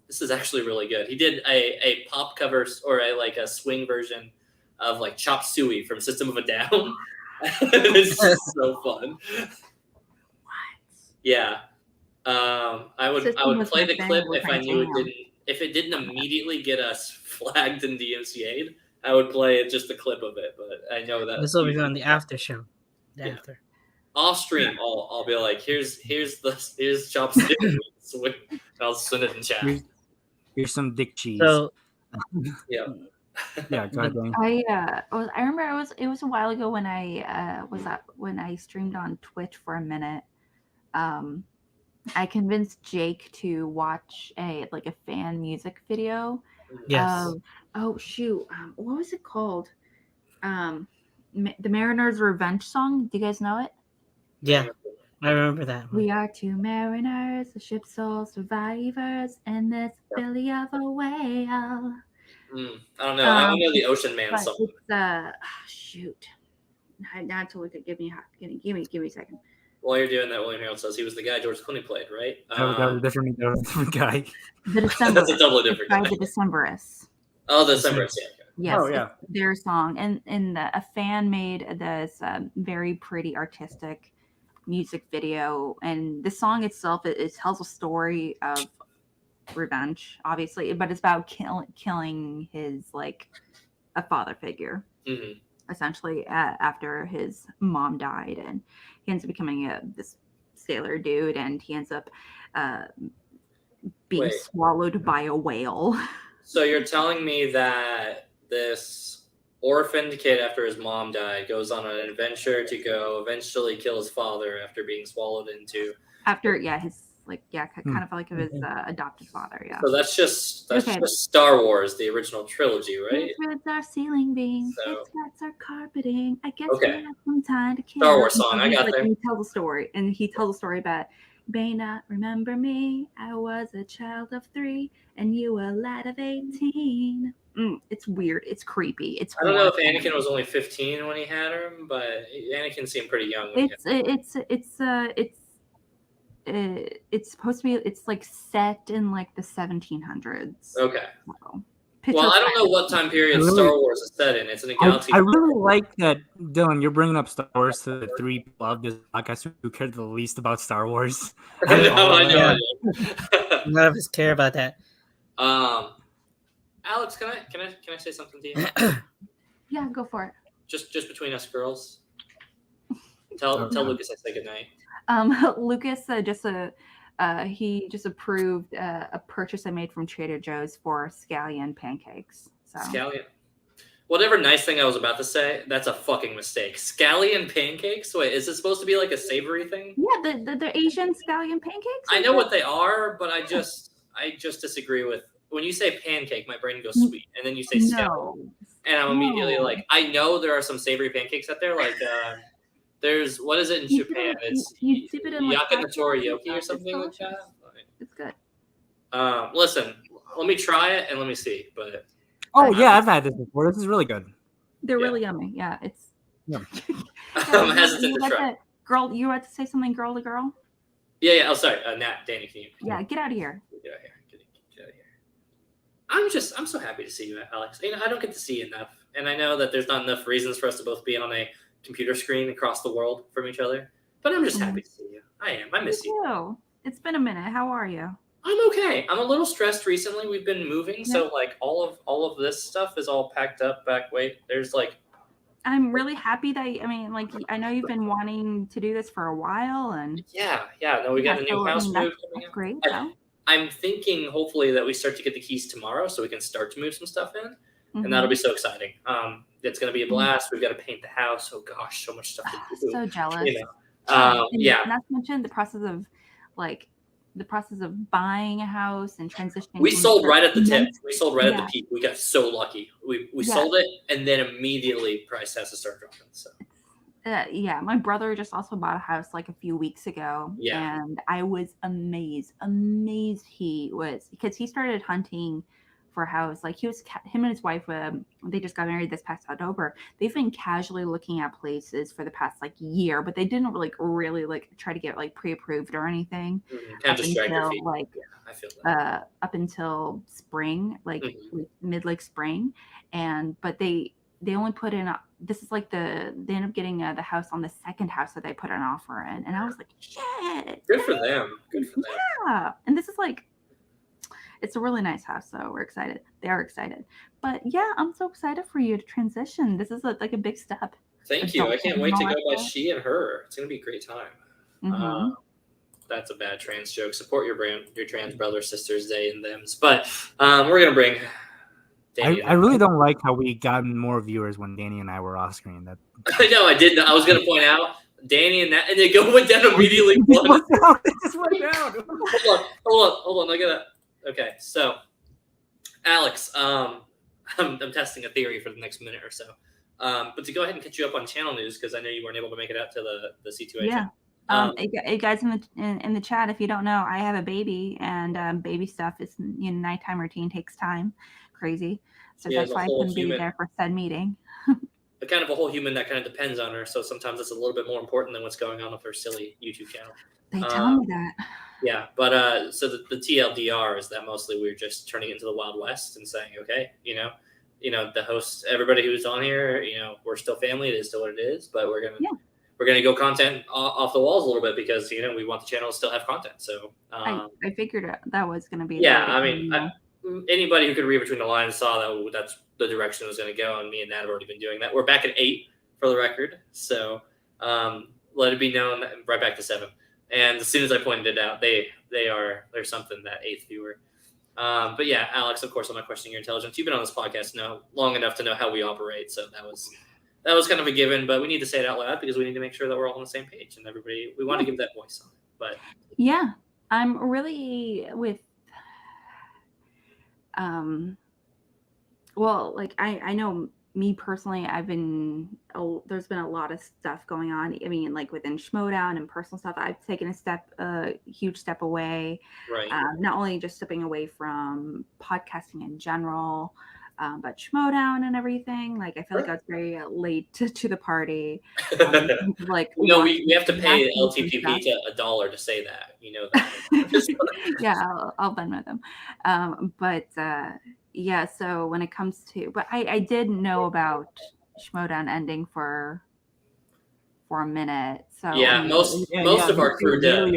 this is actually really good. He did a pop cover or a swing version of like Chop Suey from System of a Down. It's so fun. Yeah. I would play the clip if I knew it didn't immediately get us flagged and DMCA'd. I would play just a clip of it, but I know that this will be on the after show. After. off stream, I'll be like, here's chopstick. I'll send it in chat. Here's some dick cheese. So Yeah. Yeah, go ahead, Danny. I remember it was a while ago when I streamed on Twitch for a minute. I convinced Jake to watch a fan music video. yes, What was it called? The Mariner's Revenge song. Do you guys know it? yeah, I remember that one. We are two mariners, a ship's sole survivors, in this belly of a whale. I don't know. I don't know the Ocean Man But song. it's shoot. I have to look at. Give me a second. While you're doing that, William Harold says he was the guy George Clooney played, right? That was a different guy. The December. That's a totally different by guy. the Decemberists. Oh, the Decemberists, yeah. Yes, Oh, yeah. it's their song, and a fan made this very pretty artistic music video, and the song itself it tells a story of revenge, obviously, but it's about killing his a father figure. Mm-hmm. Essentially, after his mom died, and he ends up becoming this sailor dude, and he ends up being swallowed by a whale. So you're telling me that this orphaned kid, after his mom died, goes on an adventure to go eventually kill his father after being swallowed into. After his kind of like of his adopted father. Yeah. So that's just Star Wars, the original trilogy, right? It's our ceiling beams. So- It's our carpeting. I guess Okay. we have some time to kill. Star Wars song, I got there. He tells a story, and he tells a story about may not remember me. I was a child of 3, and you a lad of 18. It's weird. It's creepy. It's. I don't know if Anakin was only 15 when he had her, but Anakin seemed pretty young. When It's supposed to be. It's set in the 1700s. Okay. So, Well, I don't know what time period Star Wars is set in. It's in a galaxy. I really like that, Dylan. You're bringing up Star Wars to the 3 people of this podcast who care the least about Star Wars. I know. None of us care about that. Alex, can I say something to you? Yeah, go for it. Just between us girls. Tell Lucas I say goodnight. Lucas he just approved a purchase I made from Trader Joe's for scallion pancakes. So. Scallion. Whatever nice thing I was about to say, that's a fucking mistake. Scallion pancakes? Wait, is it supposed to be like a savory thing? Yeah, the Asian scallion pancakes. I know what they are, but I just disagree with when you say pancake, my brain goes sweet, and then you say scallion, and I'm immediately like, I know there are some savory pancakes out there, like there's what is it in Japan? It's you dip it in yakitori or something like that. It's good. Listen, let me try it and let me see. But yeah, I've had this before. This is really good. They're really yummy. Yeah, it's. Yeah. I'm hesitant to try. Girl, you had to say something, girl to girl. Yeah. Oh, sorry, Nat, Danny, can you? Yeah, get out of here. Get out of here. Get out of here. I'm so happy to see you, Alex. I don't get to see you enough, and I know that there's not enough reasons for us to both be on a computer screen across the world from each other, but I'm just happy to see you. I am. I miss you. It's been a minute. How are you? I'm okay. I'm a little stressed recently. We've been moving, so all of this stuff is all packed up. There's I'm really happy that I know you've been wanting to do this for a while, and yeah. No, we got a new house move coming up. Great. I'm thinking hopefully that we start to get the keys tomorrow, so we can start to move some stuff in. And that'll be so exciting. It's going to be a blast. We've got to paint the house. Oh gosh, so much stuff to do. So jealous. Yeah. Not to mention the process of buying a house and transitioning. We sold right at the tip. We sold right at the peak. We got so lucky. We sold it, and then immediately price has to start dropping. So. My brother just also bought a house a few weeks ago, and I was amazed he was, because he started hunting for a house. Him and his wife, they just got married this past October. They've been casually looking at places for the past year, but they didn't really try to get pre-approved or anything. Kind of just drag your feet. I feel that. Up until spring, mid spring, but they only put in this is they end up getting the house on the second house that they put an offer in, and I was like, shit. Good for them. Yeah, and this is it's a really nice house, so we're excited. They are excited, but yeah, I'm so excited for you to transition. This is a big step. Thank you. I can't wait to go by Adult. she and her. It's gonna be a great time. That's a bad trans joke. Support your trans brothers, sisters, they and them's. But we're gonna bring. I really don't like how we got more viewers when Danny and I were off screen. That I know I didn't. I was gonna point out Danny and that, and they went down immediately. It just went down. Hold on. Look at that. Okay, so Alex, I'm testing a theory for the next minute or so. But to go ahead and catch you up on channel news because I know you weren't able to make it out to the C2A. Yeah. You guys in the chat, if you don't know, I have a baby, and baby stuff is nighttime routine takes time, crazy. So that's why I couldn't be there for said meeting. A kind of a whole human that kind of depends on her, so sometimes it's a little bit more important than what's going on with her silly YouTube channel. They tell me that. Yeah, but so the TLDR is that mostly we're just turning it into the Wild West and saying, okay, the host, everybody who's on here, we're still family. It is still what it is, but we're gonna go content off the walls a little bit because we want the channel to still have content. So I figured that was gonna be. Yeah, I mean, anybody who could read between the lines saw that that's the direction it was going to go, and me and Nat have already been doing that. We're back at 8 for the record, so let it be known that right back to 7. And as soon as I pointed it out, they're something, that 8th viewer. But yeah, Alex, of course, I'm not questioning your intelligence. You've been on this podcast long enough to know how we operate, so that was kind of a given. But we need to say it out loud because we need to make sure that we're all on the same page, and we want to give that voice on it. But yeah, I'm really with. Well, like I know me personally, there's been a lot of stuff going on. I mean, like within Schmoedown and personal stuff, I've taken a huge step away. Right. Not only just stepping away from podcasting in general, but Schmoedown and everything. Like I feel like I was very late to the party. Like we have to pay LTPP to $1 to say that. That. Yeah, I'll Venmo them. But yeah, so when it comes to, but I did know about Schmoedown ending for a minute. So yeah, most of our crew did.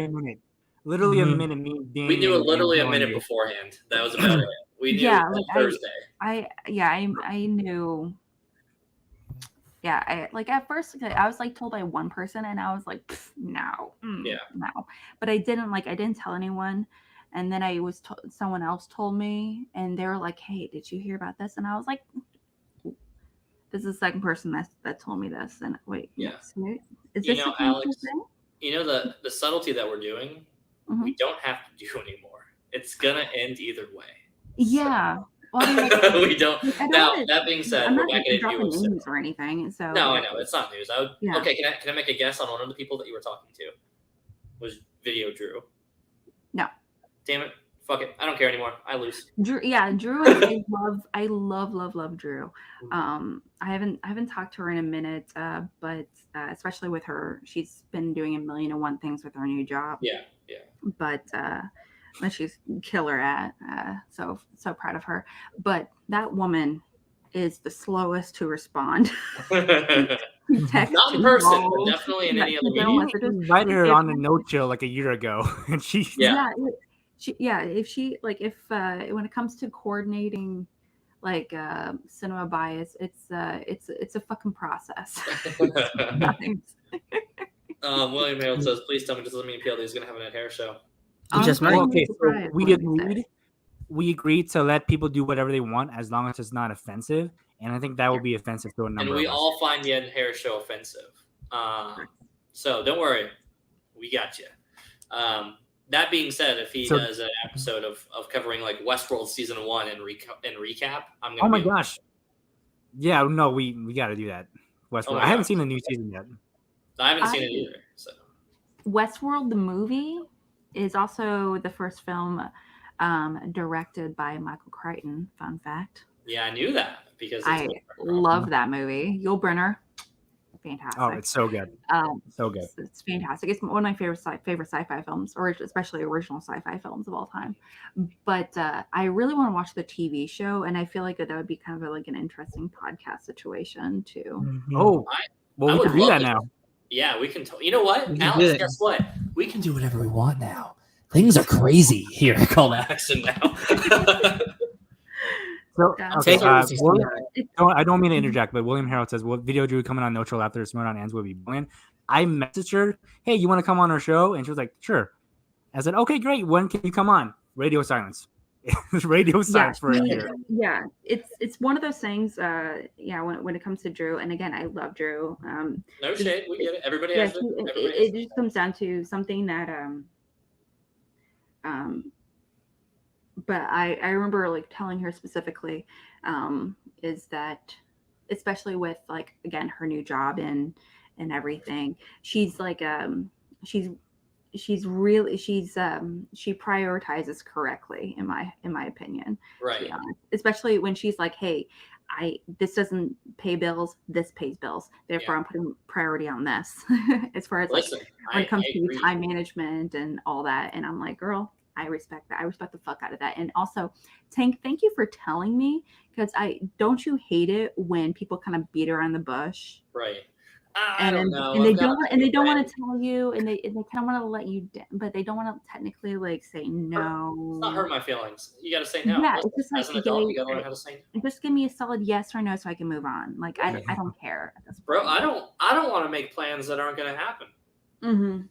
Literally a minute. We knew it literally a minute beforehand. That was about it. We knew on Thursday. I knew. Yeah, at first I was like told by one person, and I was like, no. But I didn't tell anyone. And then someone else told me, and they were like, "Hey, did you hear about this?" And I was like, "This is the second person that told me this." And wait, is this Alex? The subtlety that we're doing, we don't have to do anymore. It's gonna end either way. Yeah. So. Well, we don't. Now that being said, we're back at dropping names or anything. So no, I know it's not news. Okay, can I make a guess on one of the people that you were talking to? Was Video Drew? No. Damn it! Fuck it! I don't care anymore. I lose. Drew. I love Drew. I haven't talked to her in a minute, but especially with her, she's been doing 1,000,001 things with her new job. Yeah. But she's killer at. So proud of her. But that woman is the slowest to respond. Not in person, but definitely in any other media. I invited her on a no-chill like a year ago, and she. If when it comes to coordinating cinema bias, it's a fucking process. William Harold says, "Please tell me does mean PLD is going to have an hair show." Okay, so we agreed to let people do whatever they want as long as it's not offensive, and I think that will be offensive to a number. And we of us. all find the Ed hair show offensive, so don't worry, we got you. That being said, if he does an episode of covering like Westworld season 1 and recap, I'm gonna. Oh my gosh! Yeah, no, we got to do that. Westworld. I haven't seen the new season yet. I haven't seen it either. So Westworld the movie is also the first film directed by Michael Crichton. Fun fact. Yeah, I knew that because I love that movie. Yul Brynner. Fantastic. Oh, it's so good. So good. It's fantastic. It's one of my favorite sci-fi films, or especially original sci-fi films of all time. But I really want to watch the TV show, and I feel like that would be kind of like an interesting podcast situation too. Mm-hmm. Oh, we can do that now. Yeah, we can. You know what, Alex? Guess what? We can do whatever we want now. Things are crazy here. Call action now. So, I don't mean to interject, but William Harold says, "Well, Video Drew coming on No Chill after Schmoedown ends would be brilliant." I messaged her, "Hey, you want to come on our show?" And she was like, "Sure." I said, "Okay, great. When can you come on?" Radio silence. Radio silence for a year. Yeah, it's one of those things. When it comes to Drew, and again, I love Drew. No shade, we get it. Everybody Yeah, has it. it just comes down to something that but I remember like telling her specifically is that, especially with like again her new job and everything, she's like she's really she prioritizes correctly in my opinion, right, to be honest. Especially when she's like, hey, this doesn't pay bills, this pays bills, therefore I'm putting priority on this. As far as when it comes to time management and all that. And I'm like, girl, I respect that. I respect the fuck out of that. And also, Tank, thank you for telling me, because don't you hate it when people kind of beat around the bush? Right. I don't know. And they don't want to tell you, and they kind of want to let you down, but they don't want to technically like say no. It's not hurt my feelings. You got to say no. Yeah, it's just as an adult, you got to learn how to say no. Just give me a solid yes or no so I can move on. Like I don't care at this point. Bro, I don't want to make plans that aren't going to happen. Mm-hmm.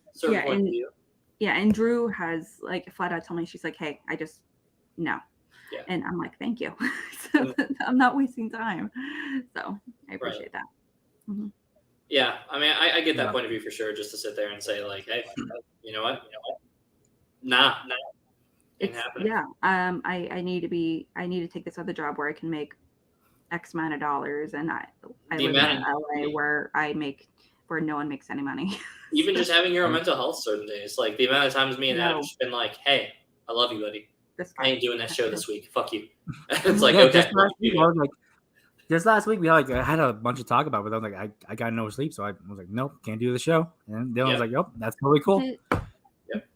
Yeah, and Drew has like flat out told me, she's like, hey, I just no. Yeah. And I'm like, thank you. So I'm not wasting time. So I appreciate that. Mm-hmm. Yeah, I mean, I get that point of view for sure. Just to sit there and say like, hey, you know what? Nah, ain't happening. Yeah, I need to take this other job where I can make X amount of dollars, and I live in LA where no one makes any money. Even just having your own mental health certain days, like the amount of times me and Adam have just been like, hey, I love you, buddy. I ain't doing that show this week. Fuck you. It's like, okay. Just last week, I had a bunch of talk about it, but I was like, I got no sleep. So I was like, nope, can't do the show. And Dylan was like, yep, that's really cool.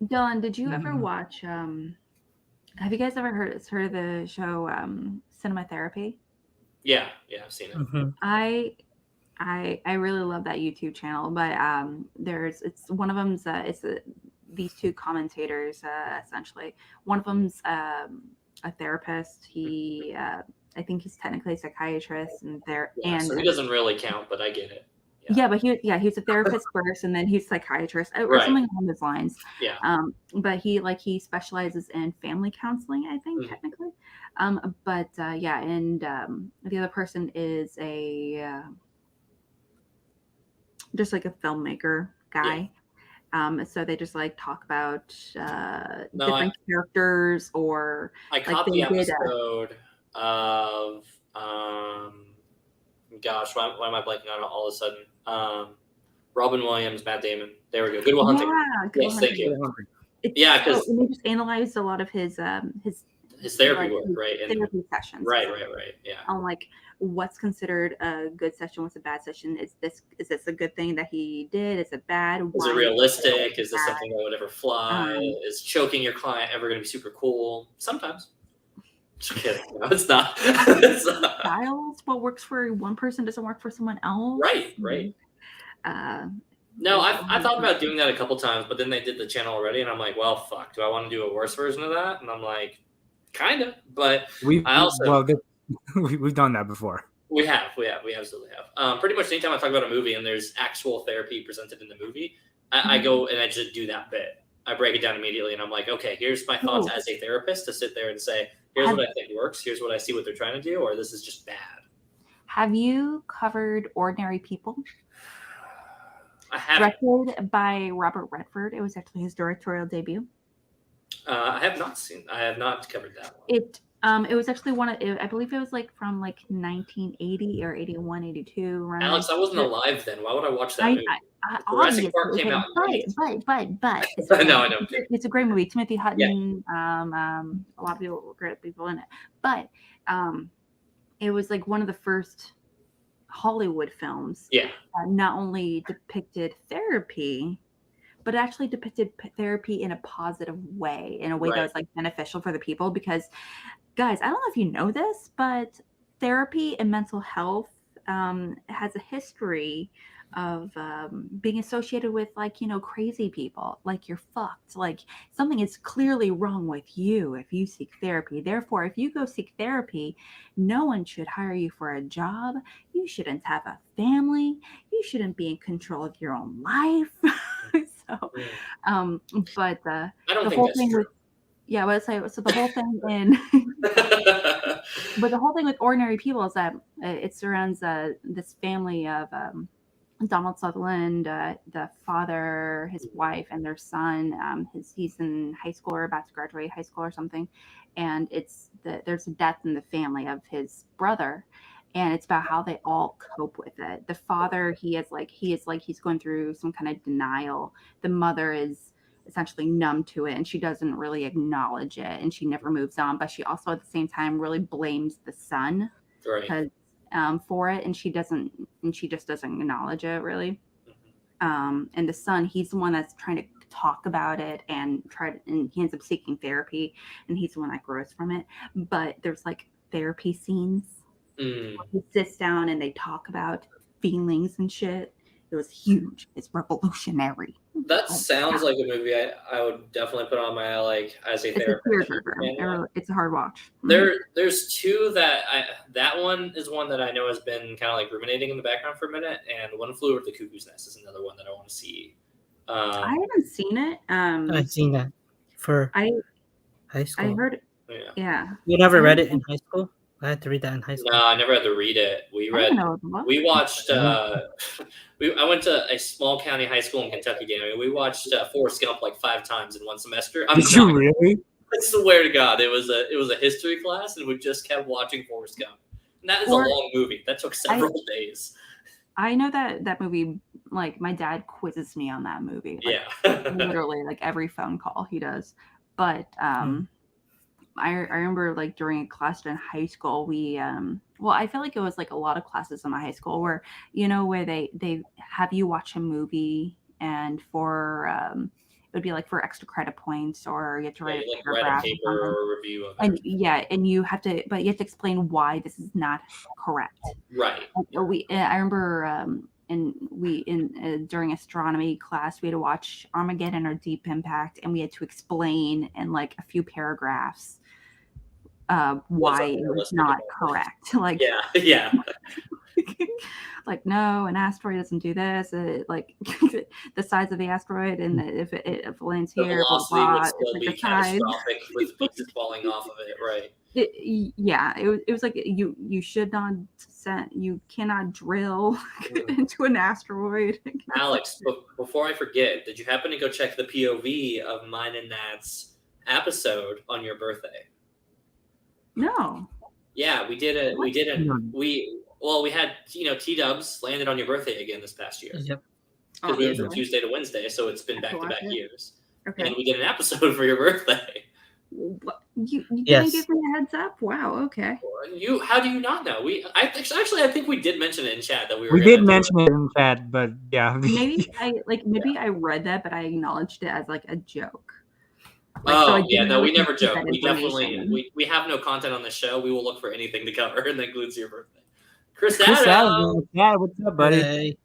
Dylan, did you ever watch, have you guys ever heard of the show Cinema Therapy? Yeah, I've seen it. Mm-hmm. I really love that YouTube channel, but it's one of them's these two commentators essentially. One of them's a therapist. He I think he's technically a psychiatrist, and so he doesn't really count, but I get it. Yeah, but he's a therapist first, and then he's a psychiatrist, or something along those lines. Yeah. But he specializes in family counseling, I think, technically. And the other person is just like a filmmaker guy. Yeah. So they just like talk about different characters, or I caught the episode of gosh, why am I blanking on it all of a sudden? Robin Williams, Matt Damon. There we go. Good Will Hunting. Yes, thank you. Because we just analyzed a lot of his therapy work, right? Therapy sessions. Right. Yeah. On like what's considered a good session, what's a bad session? Is this a good thing that he did? Is it bad? Is it realistic? Is this something that would ever fly? Is choking your client ever going to be super cool? Sometimes. Just kidding. No, it's not. Styles, what works for one person doesn't work for someone else. Right. No, I thought about doing that a couple times, but then they did the channel already, and I'm like, well, fuck. Do I want to do a worse version of that? And I'm like, kind of. But we've done that before. We absolutely have. Pretty much anytime I talk about a movie and there's actual therapy presented in the movie, I go and I just do that bit. I break it down immediately, and I'm like, okay, here's my thoughts as a therapist to sit there and say, here's what I think works, here's what I see what they're trying to do, or this is just bad. Have you covered Ordinary People? I haven't. Directed by Robert Redford. It was actually his directorial debut. I have not covered that one. It was actually I believe it was like from like 1980 or 81, 82. Alex, I wasn't alive then. Why would I watch that movie? Jurassic Park came out. But no, I don't. It's a great movie. Timothy Hutton. A lot of great people in it. But it was like one of the first Hollywood films. Yeah. That not only depicted therapy, but actually depicted therapy in a positive way, in a way that was like beneficial for the people. Because, guys, I don't know if you know this, but therapy and mental health has a history being associated with like crazy people. Like you're fucked. Like something is clearly wrong with you if you seek therapy. Therefore, if you go seek therapy, no one should hire you for a job. You shouldn't have a family. You shouldn't be in control of your own life. So but I don't the think whole that's thing true. with so the whole thing in but the whole thing with ordinary people is that it surrounds this family of Donald Sutherland, the father, his wife, and their son. He's in high school or about to graduate high school or something, and there's a death in the family of his brother, and it's about how they all cope with it. The father, he is like he's going through some kind of denial. The mother is essentially numb to it, and she doesn't really acknowledge it, and she never moves on. But she also at the same time really blames the son Right. because for it, and she just doesn't acknowledge it really. And the son, he's the one that's trying to talk about it and and he ends up seeking therapy, and he's the one that grows from it. But there's like therapy scenes where he sits down and they talk about feelings and shit. It was huge. It's revolutionary. That sounds like a movie I would definitely put on my as a It's a therapist. tearjerker. It's a hard watch. There's two that one is one that I know has been kind of like ruminating in the background for a minute, and One Flew Over the Cuckoo's Nest is another one that I want to see. I haven't seen it. I've seen that for high school. I heard it. Yeah. Yeah. You never read it in high school? I had to read that in high school. No, I never had to read it. We watched. I went to a small county high school in Kentucky. Again, I mean, we watched Forrest Gump like 5 times in one semester. Did you really? I swear to God, it was a history class, and we just kept watching Forrest Gump. And that is a long movie. That took several days. I know that movie. Like my dad quizzes me on that movie. Like, yeah, literally, like every phone call he does. But I remember like during a class in high school, we I feel like it was like a lot of classes in my high school where where they have you watch a movie, and for it would be like for extra credit points, or you have to write a paragraph, a paper or a review of it. And you have to explain why this is not correct. Right. I remember during astronomy class, we had to watch Armageddon or Deep Impact, and we had to explain in like a few paragraphs why it was not correct. Like yeah. Like, no, an asteroid doesn't do this. Like the size of the asteroid, and if it lands the here, velocity blah, blah, would still it's be like catastrophic with pieces falling off of it, right? It was like you should not you cannot drill into an asteroid. Alex, before I forget, did you happen to go check the POV of mine and Nat's episode on your birthday? No. Yeah, we did it. We had T-Dubs landed on your birthday again this past year. Yep. Because we went from Tuesday to Wednesday, so it's been back-to-back years. Okay. And we did an episode for your birthday. You didn't give me a heads up? Wow. Okay. How do you not know? I think we did mention it in chat that we were. We did mention it in chat, but yeah. Maybe I read that, but I acknowledged it as like a joke. We never joke. We definitely we have no content on the show. We will look for anything to cover, and that includes your birthday. Chris Adams. Yeah, what's up, buddy? Hey.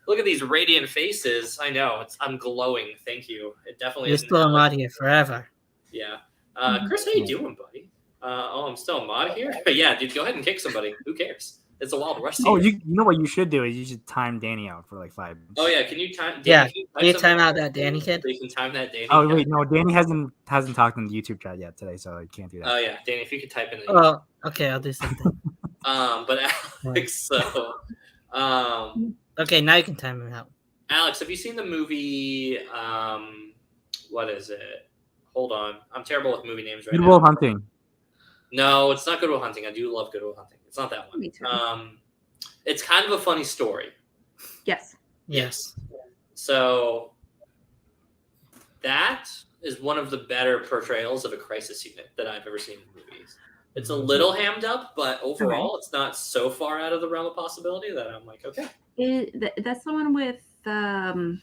Look at these radiant faces. I know I'm glowing. Thank you. It definitely is. You're still a mod here forever. Yeah. Chris, how you doing, buddy? I'm still a mod here. Yeah, dude, go ahead and kick somebody. Who cares? It's a Wild West. Oh, you know what you should do is you should time Danny out for like 5 minutes. Oh yeah, can you time? Danny, can you time out that Danny kid? So you can time that Danny. Oh wait, no, Danny hasn't talked in the YouTube chat yet today, so I can't do that. Oh yeah, Danny, if you could type in. Oh, okay, I'll do something. But Alex, okay, now you can time him out. Alex, have you seen the movie? What is it? Hold on, I'm terrible with movie names right now. Good Will Hunting. No, it's not Good Will Hunting. I do love Good Will Hunting. It's not that one. Me too. It's kind of a funny story. Yes. So that is one of the better portrayals of a crisis unit that I've ever seen in movies. It's a little hammed up, but overall, It's not so far out of the realm of possibility that I'm like, okay. That's the one with Emma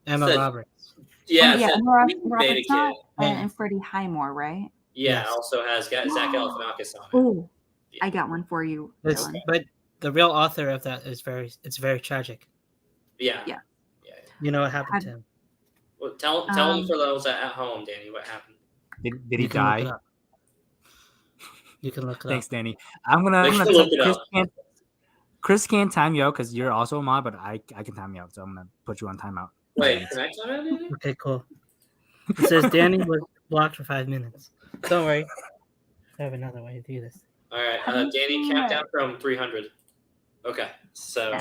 Roberts. Yeah, Emma Roberts and Freddie Highmore, right? Yeah, also has Zach Galifianakis on it. Oh, I got one for you. But the real author of that is very tragic. Yeah. Yeah. You know what happened to him? Well, tell them for those at home, Danny, what happened. Did he You can look it die? up. You can look it Thanks, up. Danny. I'm gonna Look it Chris up. Chris can't time you out because you're also a mod, but I can time you out, so I'm gonna put you on timeout. Wait, can I time out, Danny? Okay, cool. It says Danny was blocked for 5 minutes. Don't worry. I have another way to do this. All right, Have you Danny, seen count it? down from 300. Okay, so.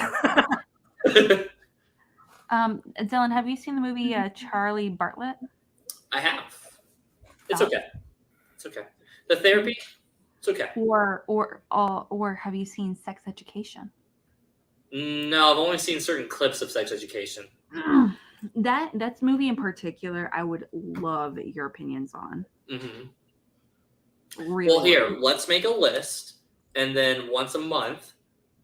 Dylan, have you seen the movie Charlie Bartlett? I have. It's okay. It's okay. The therapy, it's okay. Or have you seen Sex Education? No, I've only seen certain clips of Sex Education. That's movie in particular, I would love your opinions on. Mm-hmm. Really Well, here, let's make a list, and then once a month,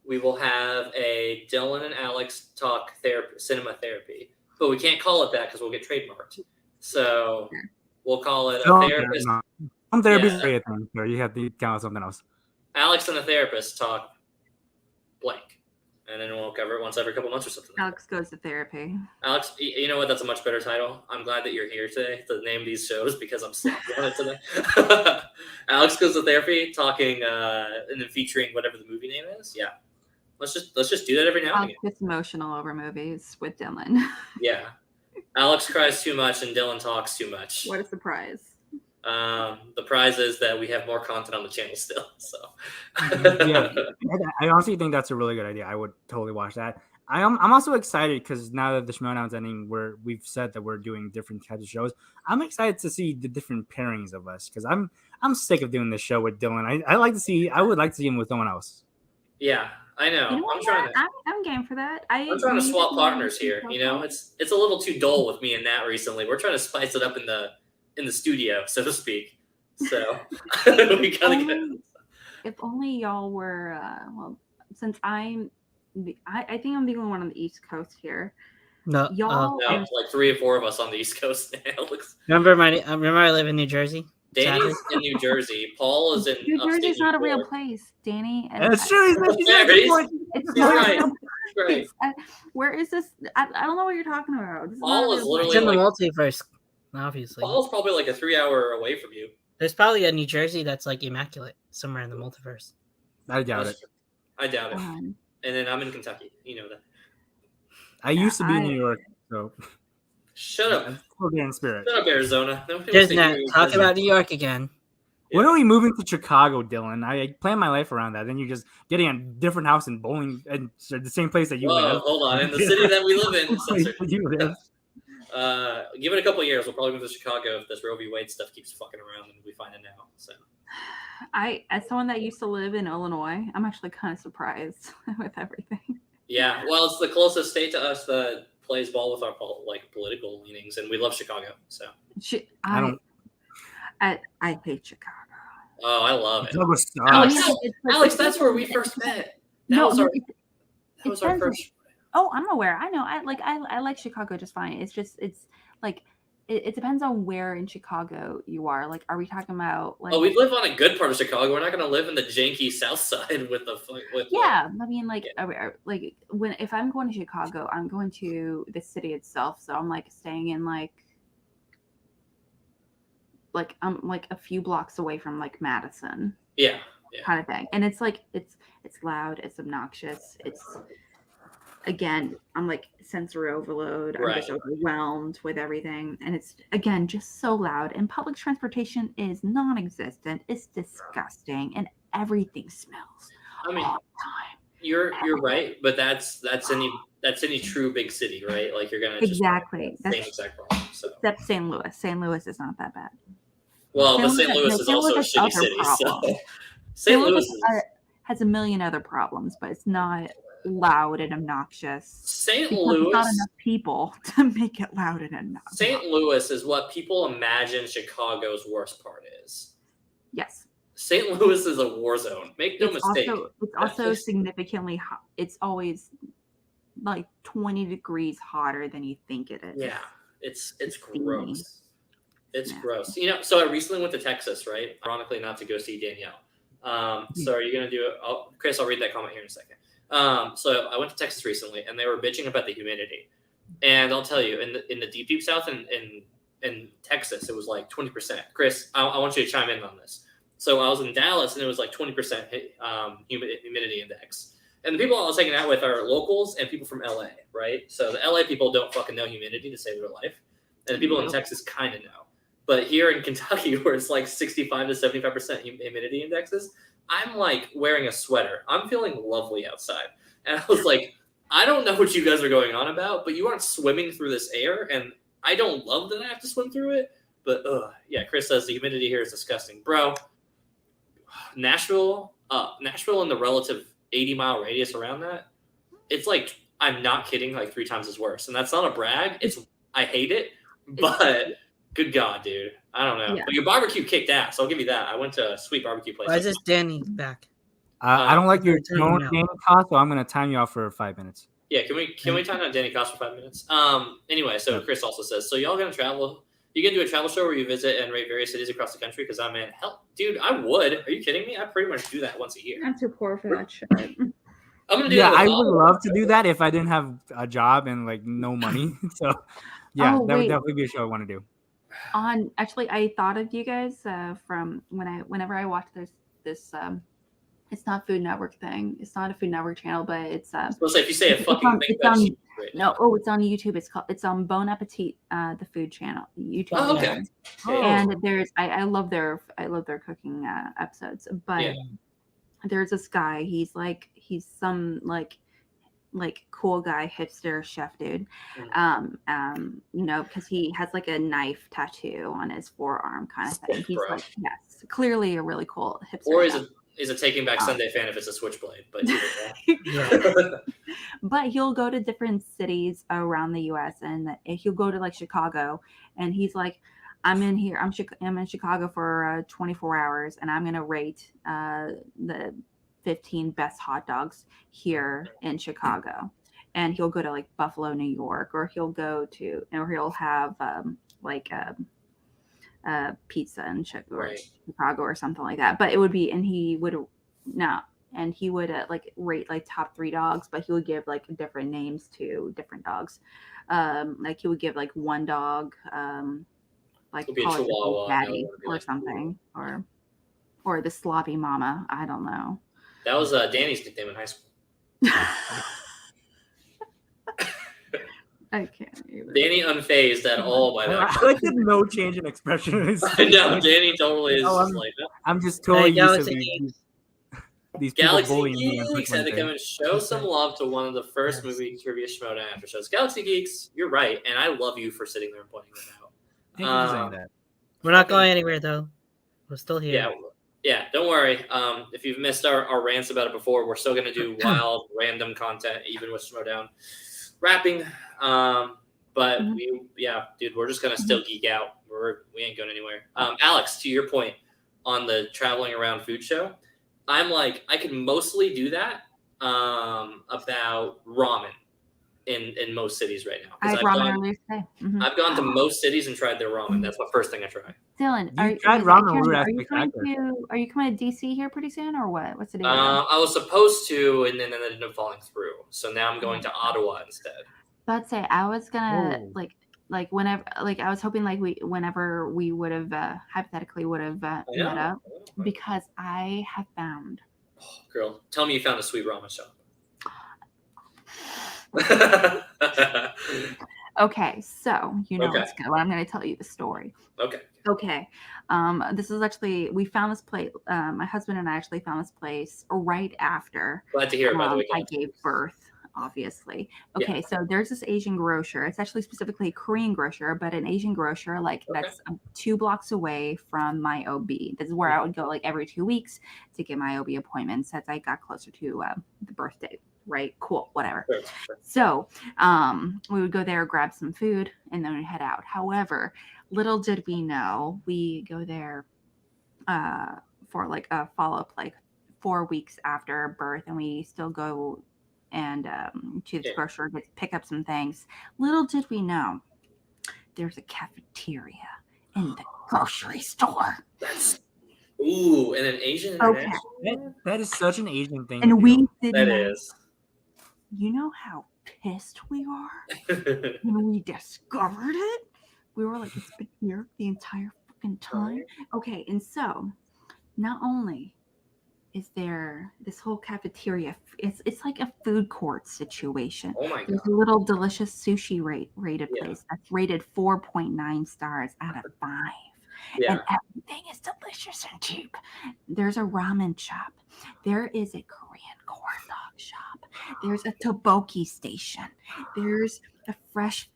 we will have a Dylan and Alex talk cinema therapy. But we can't call it that because we'll get trademarked. So we'll call it a therapist. Some therapy is great thing, so you have to count something else. Alex and a therapist talk blank. And then we'll cover it once every couple months or something. Alex goes to therapy. Alex, you know what? That's a much better title. I'm glad that you're here today to name these shows because I'm sloppy on it today. Alex goes to therapy, talking, and then featuring whatever the movie name is. Yeah, let's just do that every now and Alex again. gets emotional over movies with Dylan. Yeah, Alex cries too much and Dylan talks too much. What a surprise! The prize is that we have more content on the channel still. So yeah, I honestly think that's a really good idea. I would totally watch that. I'm also excited because now that the Schmoedown's ending, we've said that we're doing different types of shows. I'm excited to see the different pairings of us because I'm sick of doing this show with Dylan. I would like to see him with someone else. Yeah, I know. You know I'm game for that. I'm trying to swap partners here. You know, it's a little too dull with me and Nat recently. We're trying to spice it up in the studio, so to speak. So we gotta get. If only y'all were since I think I'm the only one on the East Coast here. No, y'all like 3 or 4 of us on the East Coast now. Remember I live in New Jersey. Danny's in New Jersey. Paul is in. New Jersey's not a real place, Danny. That's true. It's not right. a real Right. Where is this? I don't know what you're talking about. Paul is literally in the multiverse, obviously. Paul's probably like a 3-hour away from you. There's probably a New Jersey that's like immaculate somewhere in the multiverse. I doubt it. I doubt it. And then I'm in Kentucky. You know that. I used to be in New York, so shut up. I'm still there in spirit. Shut up, Arizona. There's Nat. Talk about New York again. Yeah. When are we moving to Chicago, Dylan? I plan my life around that. Then you're just getting a different house in Bowling, and the same place that you live. Hold on. In the city that we live in. Give it a couple of years. We'll probably move to Chicago if this Roe v. Wade stuff keeps fucking around and we find it now. So, as someone that used to live in Illinois, I'm actually kind of surprised with everything. Yeah, well, it's the closest state to us that plays ball with our political leanings, and we love Chicago. So I hate Chicago. Oh, I love it. Alex, that's where we first met. That was our first. Oh, I'm aware. I know. I like Chicago just fine. It's like it depends on where in Chicago you are. Like, are we talking about like? Oh, we live on a good part of Chicago. We're not going to live in the janky South Side with the. Yeah, I mean, if I'm going to Chicago, I'm going to the city itself. So I'm like staying in like I'm like a few blocks away from like Madison. Yeah. Kind of thing, and it's like it's loud, it's obnoxious, it's. Again, I'm like sensory overload. I'm just overwhelmed with everything. And it's, again, just so loud. And public transportation is non-existent. It's disgusting. And everything smells all the time. You're right. But that's any true big city, right? Like you're going to exactly. Same exact problem. So. Except St. Louis. St. Louis is not that bad. Well, but St. Louis is also a shitty city. So. St. Louis has a million other problems, but it's not loud and obnoxious. St. Louis, not enough people to make it loud and obnoxious. St. Louis is what people imagine Chicago's worst part is. Yes. St. Louis is a war zone. Make no mistake. It's also significantly hot. It's always like 20 degrees hotter than you think it is. Yeah, it's gross. It's gross. You know, so I recently went to Texas, right? Ironically, not to go see Danielle. So are you gonna do it? Chris, I'll read that comment here in a second. So I went to Texas recently, and they were bitching about the humidity. And I'll tell you, in the deep south in Texas, it was like 20%. Chris, I want you to chime in on this. So I was in Dallas, and it was like 20% humidity index. And the people I was hanging out with are locals and people from LA, right? So the LA people don't fucking know humidity to save their life, and the people in Texas kind of know. But here in Kentucky, where it's like 65 to 75% humidity indexes, I'm like wearing a sweater. I'm feeling lovely outside, and I was like, I don't know what you guys are going on about, but you aren't swimming through this air, and I don't love that I have to swim through it. But yeah, Chris says the humidity here is disgusting, bro. Nashville in the relative 80-mile radius around that, it's like, I'm not kidding, like 3 times as worse. And that's not a brag. I hate it, but good God, dude. I don't know. Yeah. But your barbecue kicked ass. I'll give you that. I went to a sweet barbecue place. Why is this Danny back? I don't like your tone, Danny Cost, so I'm going to time you off for 5 minutes. Yeah, can we time out Danny Cost for 5 minutes? Anyway, so Chris also says, so y'all going to travel? You can do a travel show where you visit and rate various cities across the country? Because I'm in hell, dude. I would. Are you kidding me? I pretty much do that once a year. I'm too poor for that shit. I'm gonna do I would love to do that if I didn't have a job and like no money. So yeah, that would definitely be a show I want to do. Actually, I thought of you guys from whenever I watch this it's not Food Network thing. It's not a Food Network channel, but it's if you say a fucking thing, it's on YouTube. It's on Bon Appetit, the food channel, YouTube. Oh, okay. And I love their cooking episodes, but there's this guy. He's some like cool guy, hipster chef dude. Because he has like a knife tattoo on his forearm kind of thing. He's like, yes, clearly a really cool hipster. Or is a Taking Back Sunday fan if it's a switchblade, but but he'll go to different cities around the U.S. and he'll go to like Chicago, and he's like, I'm in Chicago for 24 hours, and I'm gonna rate the 15 best hot dogs here in Chicago. And he'll go to like Buffalo, New York, or he'll have pizza in Chicago or something like that. But it would be, and he would like rate like top 3 dogs, but he would give like different names to different dogs. Like he would give like one dog like call it the Daddy or something, or the Sloppy Mama. I don't know. That was Danny's nickname in high school. I can't even. Danny unfazed at all by that. I like the no change in expression. I know, Danny totally is just like that. I'm just totally used to these people Galaxy bullying Geeks had to come and show some love to one of the first movie trivia Schmoedown after shows. Galaxy Geeks, you're right, and I love you for sitting there and pointing that out. Thank you for saying that. We're not going anywhere though. We're still here. Yeah, don't worry. If you've missed our rants about it before, we're still going to do wild, random content, even with Schmoedown rapping. But dude, we're just going to still geek out. We ain't going anywhere. Alex, to your point on the traveling around food show, I'm like, I can mostly do that about ramen in most cities right now. I've gone to most cities and tried their ramen. That's the first thing I try. Dylan, are you coming to DC here pretty soon, or what? What's the deal? I was supposed to, and then it ended up falling through. So now I'm going to Ottawa instead. Let's say I was gonna like whenever, like I was hoping like whenever we would have hypothetically would have met up, because I have found. Oh, girl, tell me you found a sweet ramen shop. Okay, so let's go. I'm going to tell you the story. Okay. This is actually, we found this place. My husband and I actually found this place right after. Glad to hear it, by the way. I gave birth, obviously. Okay, so there's this Asian grocer. It's actually specifically a Korean grocer, but an Asian grocer that's 2 blocks away from my OB. This is where I would go like every 2 weeks to get my OB appointments as I got closer to the birth date. Right, cool, whatever. Sure. So we would go there, grab some food, and then we'd head out. However, little did we know, we go there for like a follow-up, like 4 weeks after birth, and we still go and to the grocery to pick up some things. Little did we know, there's a cafeteria in the grocery store. Ooh, and an Asian Okay. international. That is such an Asian thing. And to we do. did That not. is. You know how pissed we are when we discovered it? We were like, it's been here the entire fucking time. Okay, and so not only is there this whole cafeteria, it's like a food court situation. Oh my There's god. a little delicious sushi rated Yeah. place that's rated 4.9 stars out of 5. Yeah. And everything is delicious and cheap. There's a ramen shop. There is a Korean corn dog shop. There's a tteokbokki station. There's a fresh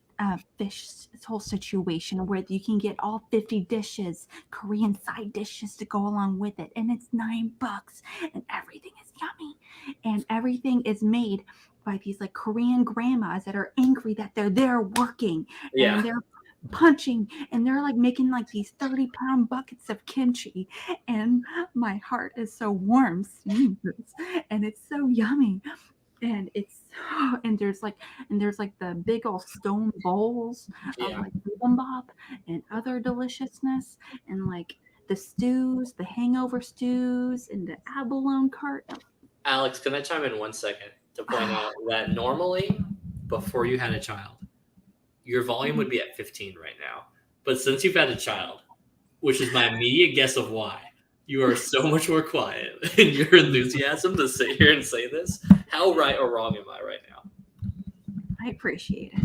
fish whole situation where you can get all 50 dishes, Korean side dishes to go along with it. And it's $9. And everything is yummy. And everything is made by these like Korean grandmas that are angry that they're there working. Yeah. And they're punching and they're like making like these 30-pound buckets of kimchi, and my heart is so warm seeing this, and it's so yummy, and there's like the big old stone bowls of like bibimbap and other deliciousness, and like the stews, the hangover stews, and the abalone cart. Alex, can I chime in 1 second to point out that normally, before you had a child, your volume would be at 15 right now. But since you've had a child, which is my immediate guess of why, you are so much more quiet in your enthusiasm to sit here and say this. How right or wrong am I right now? I appreciate it.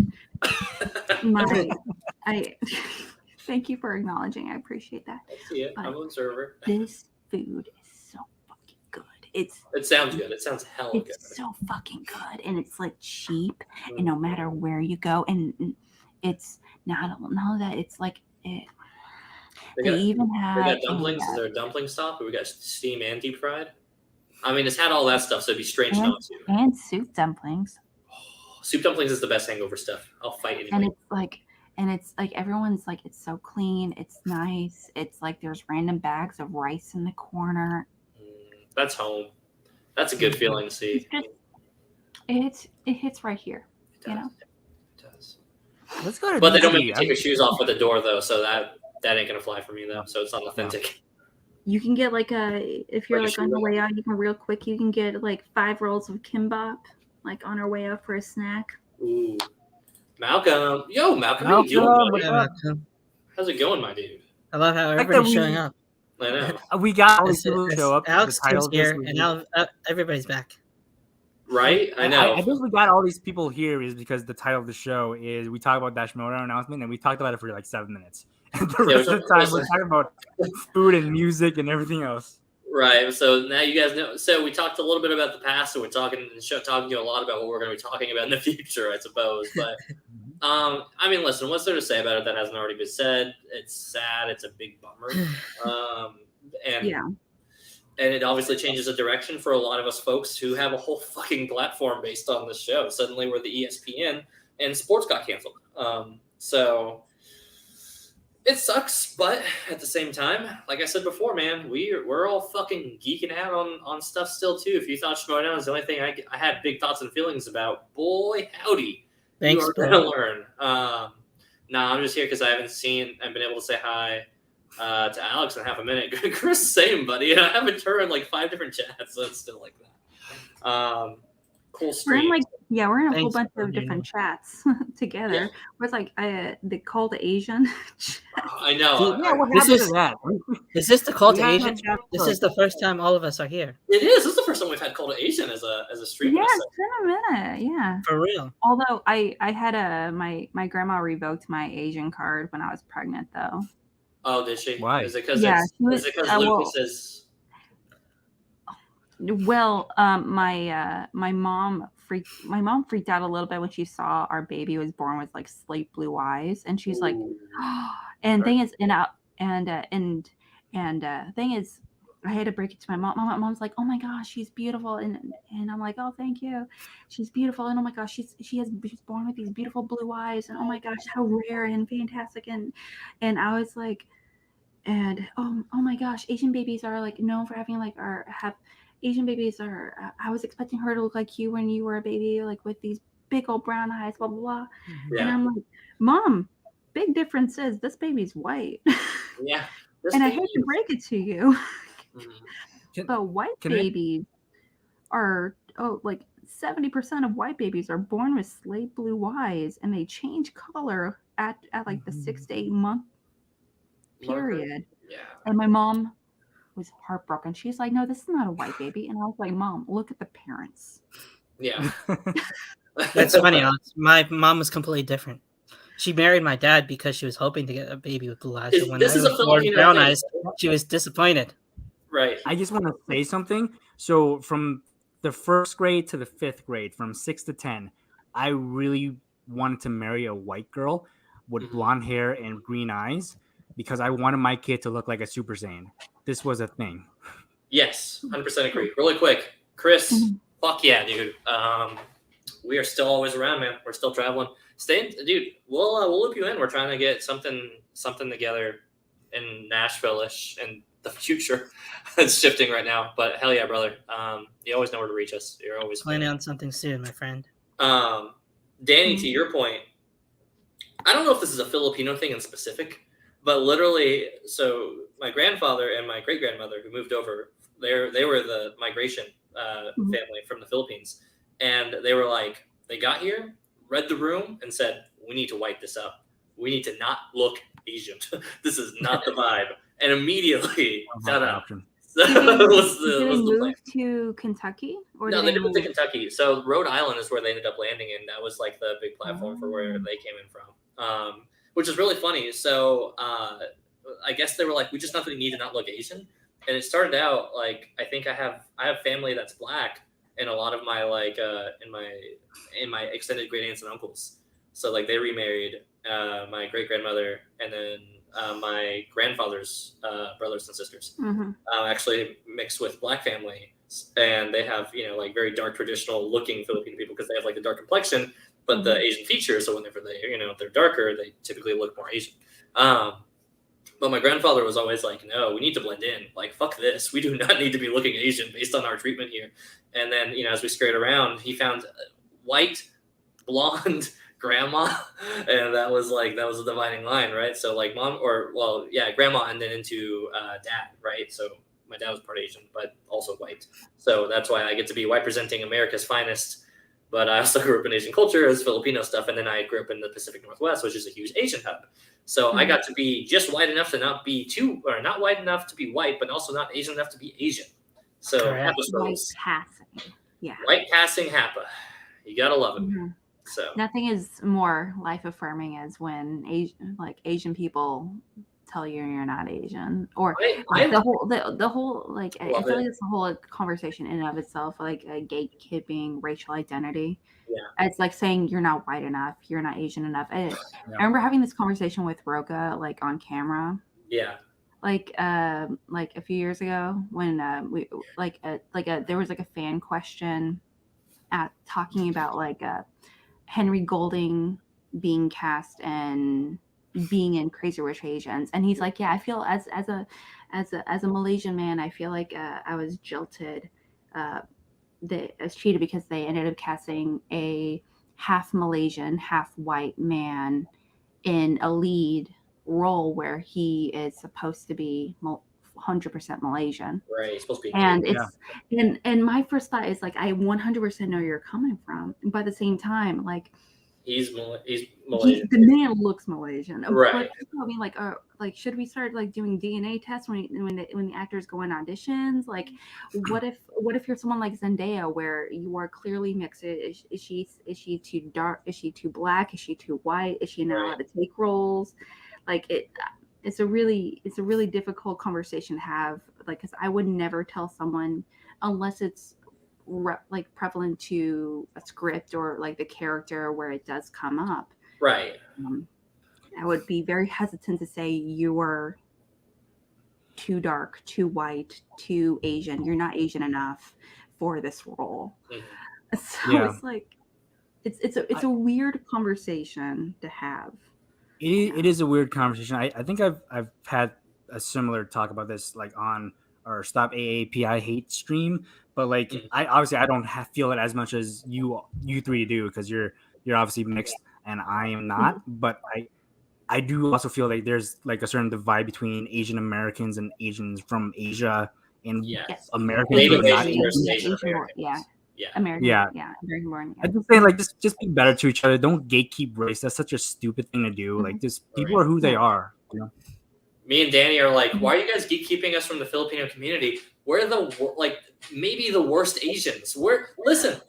Thank you for acknowledging. I appreciate that. I see it. I'm an observer. This food is so fucking good. It sounds good. It sounds hella good. It's so fucking good, and it's like cheap, and no matter where you go, and it's not that it's like it. They even have. They got dumplings. Is there a dumpling stop? We got steam and deep fried. I mean, it's had all that stuff, so it'd be strange not to. And soup dumplings. Soup dumplings is the best hangover stuff. I'll fight anybody. And it's like everyone's like, it's so clean, it's nice. It's like there's random bags of rice in the corner. That's home. That's a good feeling to see. It hits right here. It does. It does. Let's go to. But they don't make you take your shoes off at the door though, so that ain't gonna fly for me though. So it's not authentic. You can get if you're like on your way out, you can real quick. You can get like 5 rolls of kimbap, like on our way out for a snack. Ooh, Malcolm, Malcolm, how you doing, buddy? How's it going, my dude? I love how everybody's showing up. I know. We got all these people to show up. Alex is here, and now everybody's back. Right? I know. I think we got all these people here is because the title of the show is we talk about that Schmoedown announcement, and we talked about it for like 7 minutes. And the rest of the time we're talking about food and music and everything else. Right. So now you guys know. So we talked a little bit about the past, and we're talking to you a lot about what we're going to be talking about in the future, I suppose. But I mean, listen, what's there to say about it that hasn't already been said? It's sad. It's a big bummer. And it obviously changes the direction for a lot of us folks who have a whole fucking platform based on this show. Suddenly we're the ESPN, and sports got canceled. So it sucks, but at the same time, like I said before, man, we're all fucking geeking out on stuff still too. If you thought Schmoedown is the only thing I had big thoughts and feelings about, boy howdy, thanks, you are gonna learn. I'm just here because I haven't been able to say hi to Alex in half a minute. Chris, same buddy. And I haven't turned like 5 different chats, so it's still like that. Cool stream. We're in a whole bunch of different chats together. Yeah. It's like the call to Asian. I know. What happened to that? Is this the call to Asian? This is the first time all of us are here. It is. This is the first time we've had call to Asian as a stream. Yeah, it's been a minute. Yeah, for real. Although I had my grandma revoked my Asian card when I was pregnant, though. Oh, did she? Why? Is it because Lucas is? Well, my mom freaked out a little bit when she saw our baby was born with like slate blue eyes, and she's like, oh. And thing is, thing is, I had to break it to my mom. My mom's like, oh my gosh, she's beautiful, and I'm like, oh, thank you, she's beautiful, and oh my gosh, she's born with these beautiful blue eyes, and oh my gosh, how rare and fantastic, and I was like, and oh my gosh, Asian babies are like known for having Asian babies are. I was expecting her to look like you when you were a baby, like with these big old brown eyes, blah blah blah. Yeah. And I'm like, Mom, big difference is this baby's white. Yeah. And I hate to break it to you. But white Can I- babies are like 70% of white babies are born with slate blue eyes, and they change color at like the 6 to 8 month period. Yeah. And my mom was heartbroken. She's like, "No, this is not a white baby." And I was like, "Mom, look at the parents." Yeah. That's funny, Alex. My mom was completely different. She married my dad because she was hoping to get a baby with blue eyes. Is- But when this I is a was born Filipino brown thing. eyes, she was disappointed. Right. I just want to say something. So from the 1st grade to the 5th grade, from 6 to 10, I really wanted to marry a white girl with blonde hair and green eyes because I wanted my kid to look like a Super Saiyan. This was a thing. Yes, 100% agree. Really quick, Chris, fuck yeah, dude. We are still always around, man. We're still traveling. Stay in, dude. We'll loop you in. We're trying to get something together in Nashville-ish in the future. It's shifting right now, but hell yeah, brother. You always know where to reach us. You're always Planning on something soon, my friend. Danny, to your point, I don't know if this is a Filipino thing in specific, but literally, so my grandfather and my great grandmother who moved over, they were the migration family from the Philippines, and they were like, they got here, read the room, and said, "We need to white this up. We need to not look Asian. This is not the vibe." And immediately, Option. Did was they the move plan. to Kentucky? Or No, did they they moved to move? Kentucky. So Rhode Island is where they ended up landing, and that was like the big platform for where they came in from, which is really funny. So I guess they were like, we just definitely need to not look Asian, and it started out like I think I have family that's black, and a lot of my like in my extended great aunts and uncles. So like they remarried my great grandmother, and then my grandfather's brothers and sisters actually mixed with black family, and they have like very dark traditional looking Filipino people because they have like a dark complexion, but the Asian features. So whenever they they're darker, they typically look more Asian. But my grandfather was always like, "No, we need to blend in. Like, fuck this. We do not need to be looking Asian based on our treatment here." And then as we scurried around, he found white, blonde grandma, and that was a dividing line, right? So like mom, or well, yeah, grandma, and then into dad, right? So my dad was part Asian, but also white. So that's why I get to be white presenting America's finest. But I also grew up in Asian culture as Filipino stuff, and then I grew up in the Pacific Northwest, which is a huge Asian hub. So I got to be just white enough to not be not white enough to be white, but also not Asian enough to be Asian. So White passing. Yeah. White passing HAPA. You gotta love it. So nothing is more life affirming as when Asian people tell you you're not Asian, or the whole like I feel like it's a whole conversation in and of itself, like a gatekeeping racial identity. Yeah, it's like saying you're not white enough, you're not Asian enough. I remember having this conversation with Roca like on camera. Yeah. Like a few years ago when we there was like a fan question at talking about like Henry Golding being cast and being in Crazy Rich Asians, and he's like, yeah, I feel as a Malaysian man, I feel like I was jilted, as cheated because they ended up casting a half Malaysian, half white man in a lead role where he is supposed to be 100% Malaysian. Right, he's supposed to be. And it's and my first thought is like, I 100% know you're coming from, and by the same time, like he's Malaysian. The man looks Malaysian, right? But I mean, like, should we start like doing DNA tests when the actors go in auditions? Like, what if you're someone like Zendaya, where you are clearly mixed? Is she too dark? Is she too black? Is she too white? Is she not allowed to take roles? Like it's a really difficult conversation to have, like, because I would never tell someone unless it's like prevalent to a script or like the character where it does come up. Right. I would be very hesitant to say you are too dark, too white, too Asian. You're not Asian enough for this role. So it's like it's a weird conversation to have. It is a weird conversation. I think I've had a similar talk about this like on our Stop AAPI Hate stream, but like I obviously I don't feel it as much as you three do, because you're obviously mixed and I am not. But I do also feel like there's like a certain divide between Asian Americans and Asians from Asia and Yes. Americans Native are not Asians versus Asian. Asian Americans. Yeah. American. Yeah. Yeah. American born. I'm just saying, like, just be better to each other. Don't gatekeep race. That's such a stupid thing to do. Like, just people are who they are. You know? Me and Danny are like, why are you guys keeping us from the Filipino community? We're maybe the worst Asians. We're an Asian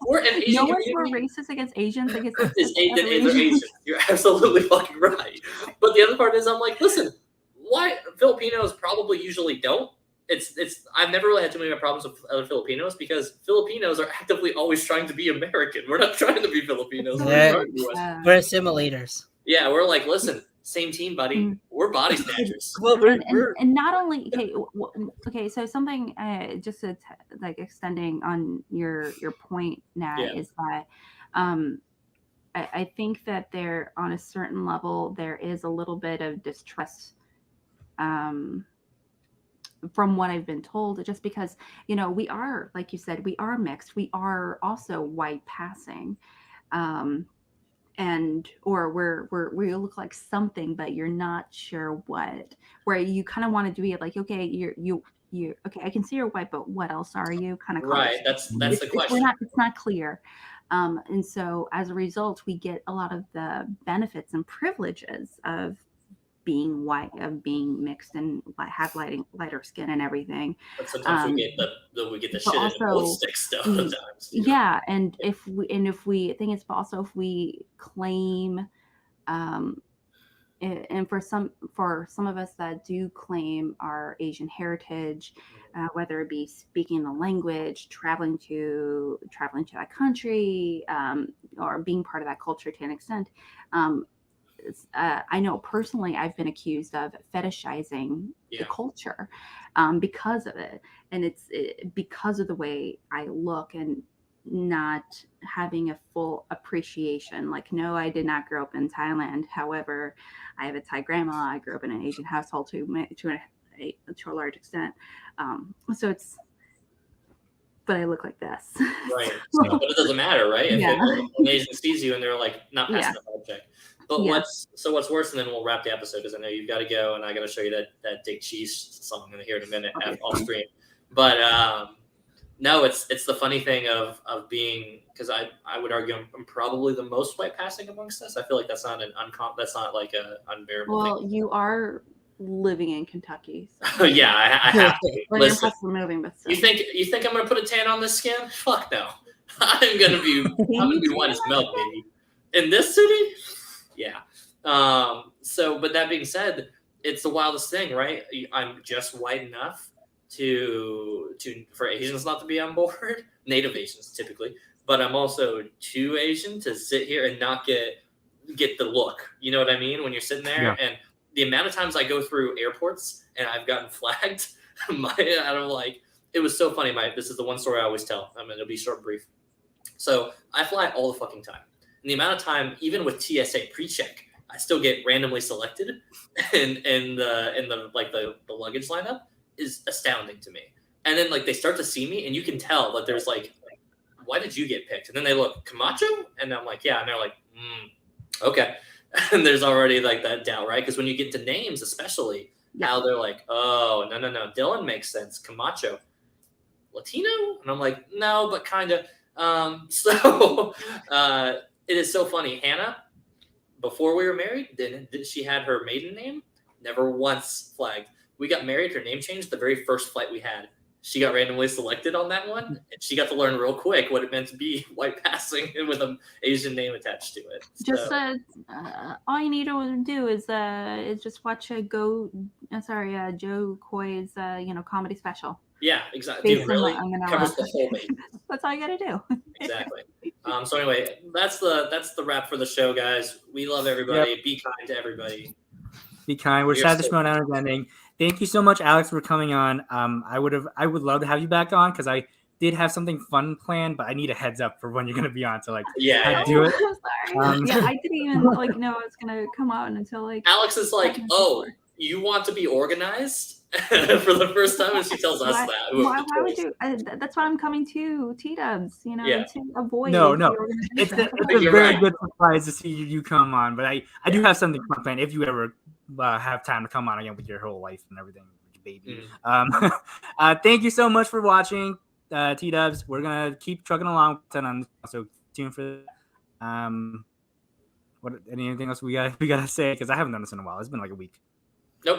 No one's community. more racist against Asians. I guess They're Asian. You're absolutely fucking right. But the other part is, I'm like, listen, why Filipinos probably usually don't. I've never really had too many problems with other Filipinos because Filipinos are actively always trying to be American. We're not trying to be Filipinos. We're assimilators. Yeah, we're like, listen, same team, buddy. We're body snatchers. And not only okay. So something just to like extending on your point, Nat, is that I think that there on a certain level there is a little bit of distrust. From what I've been told, just because we are, like you said, we are mixed. We are also white passing. Or we look like something, but you're not sure what. Where you kind of want to be like, okay, you okay, I can see you're white, but what else are you? Kind of right. That's the question. It's not clear, and so as a result, we get a lot of the benefits and privileges of being white, of being mixed and have lighter skin and everything. But sometimes we get the shit and stick stuff sometimes. Yeah, and if we think it's also if we claim, and for some of us that do claim our Asian heritage, whether it be speaking the language, traveling to that country, or being part of that culture to an extent. I know personally I've been accused of fetishizing the culture because of it. And it's because of the way I look and not having a full appreciation. Like, no, I did not grow up in Thailand. However, I have a Thai grandma. I grew up in an Asian household to a large extent. But I look like this. Right. But it doesn't matter, right? If an Asian sees you and they're like not passing the vibe check. But what's worse, and then we'll wrap the episode because I know you've got to go and I got to show you that Dick Cheese song I'm going to hear in a minute off stream. But no, it's the funny thing of being, because I would argue I'm probably the most white passing amongst us. I feel like that's not like a unbearable thing. Well, you are living in Kentucky. So. Yeah, I have to. Listen, moving, but you think I'm going to put a tan on this skin? Fuck no. I'm gonna be white as milk, baby. In this city? Yeah. But that being said, it's the wildest thing, right? I'm just white enough for Asians not to be on board, Native Asians typically, but I'm also too Asian to sit here and not get the look. You know what I mean? When you're sitting there, and the amount of times I go through airports and I've gotten flagged, it was so funny. This is the one story I always tell. It'll be short and brief. So I fly all the fucking time. And the amount of time, even with TSA pre-check, I still get randomly selected in the luggage lineup is astounding to me. And then they start to see me and you can tell that there's why did you get picked? And then they look, Camacho? And I'm like, yeah. And they're like, okay. And there's already that doubt, right? Because when you get to names, especially, how they're like, oh, no. Dylan makes sense. Camacho. Latino? And I'm like, no, but kind of. It is so funny. Hannah, before we were married, she had her maiden name, never once flagged. We got married, her name changed the very first flight we had. She got randomly selected on that one, and she got to learn real quick what it meant to be white passing with an Asian name attached to it. Just all you need to do is just watch Joe Coy's comedy special. Yeah, exactly. Dude, really covers the whole baby. That's all you got to do. Exactly. So anyway, that's the wrap for the show, guys. We love everybody. Yep. Be kind to everybody. Be kind. We're sad the Schmoedown is ending. Thank you so much, Alex, for coming on. I would love to have you back on because I did have something fun planned, but I need a heads up for when you're going to be on. So do it. I'm sorry. I didn't even know it's going to come out until Alex is like, oh, you want to be organized? For the first time, and she tells us that. Why would you? That's why I'm coming to T-Dubs, to avoid. No. It's a very good surprise to see you come on, but I do have something fun planned. If you ever have time to come on again with your whole life and everything, baby. Thank you so much for watching, T-Dubs. We're gonna keep trucking along, so tune for that. What anything else we gotta say? Because I haven't done this in a while. It's been like a week.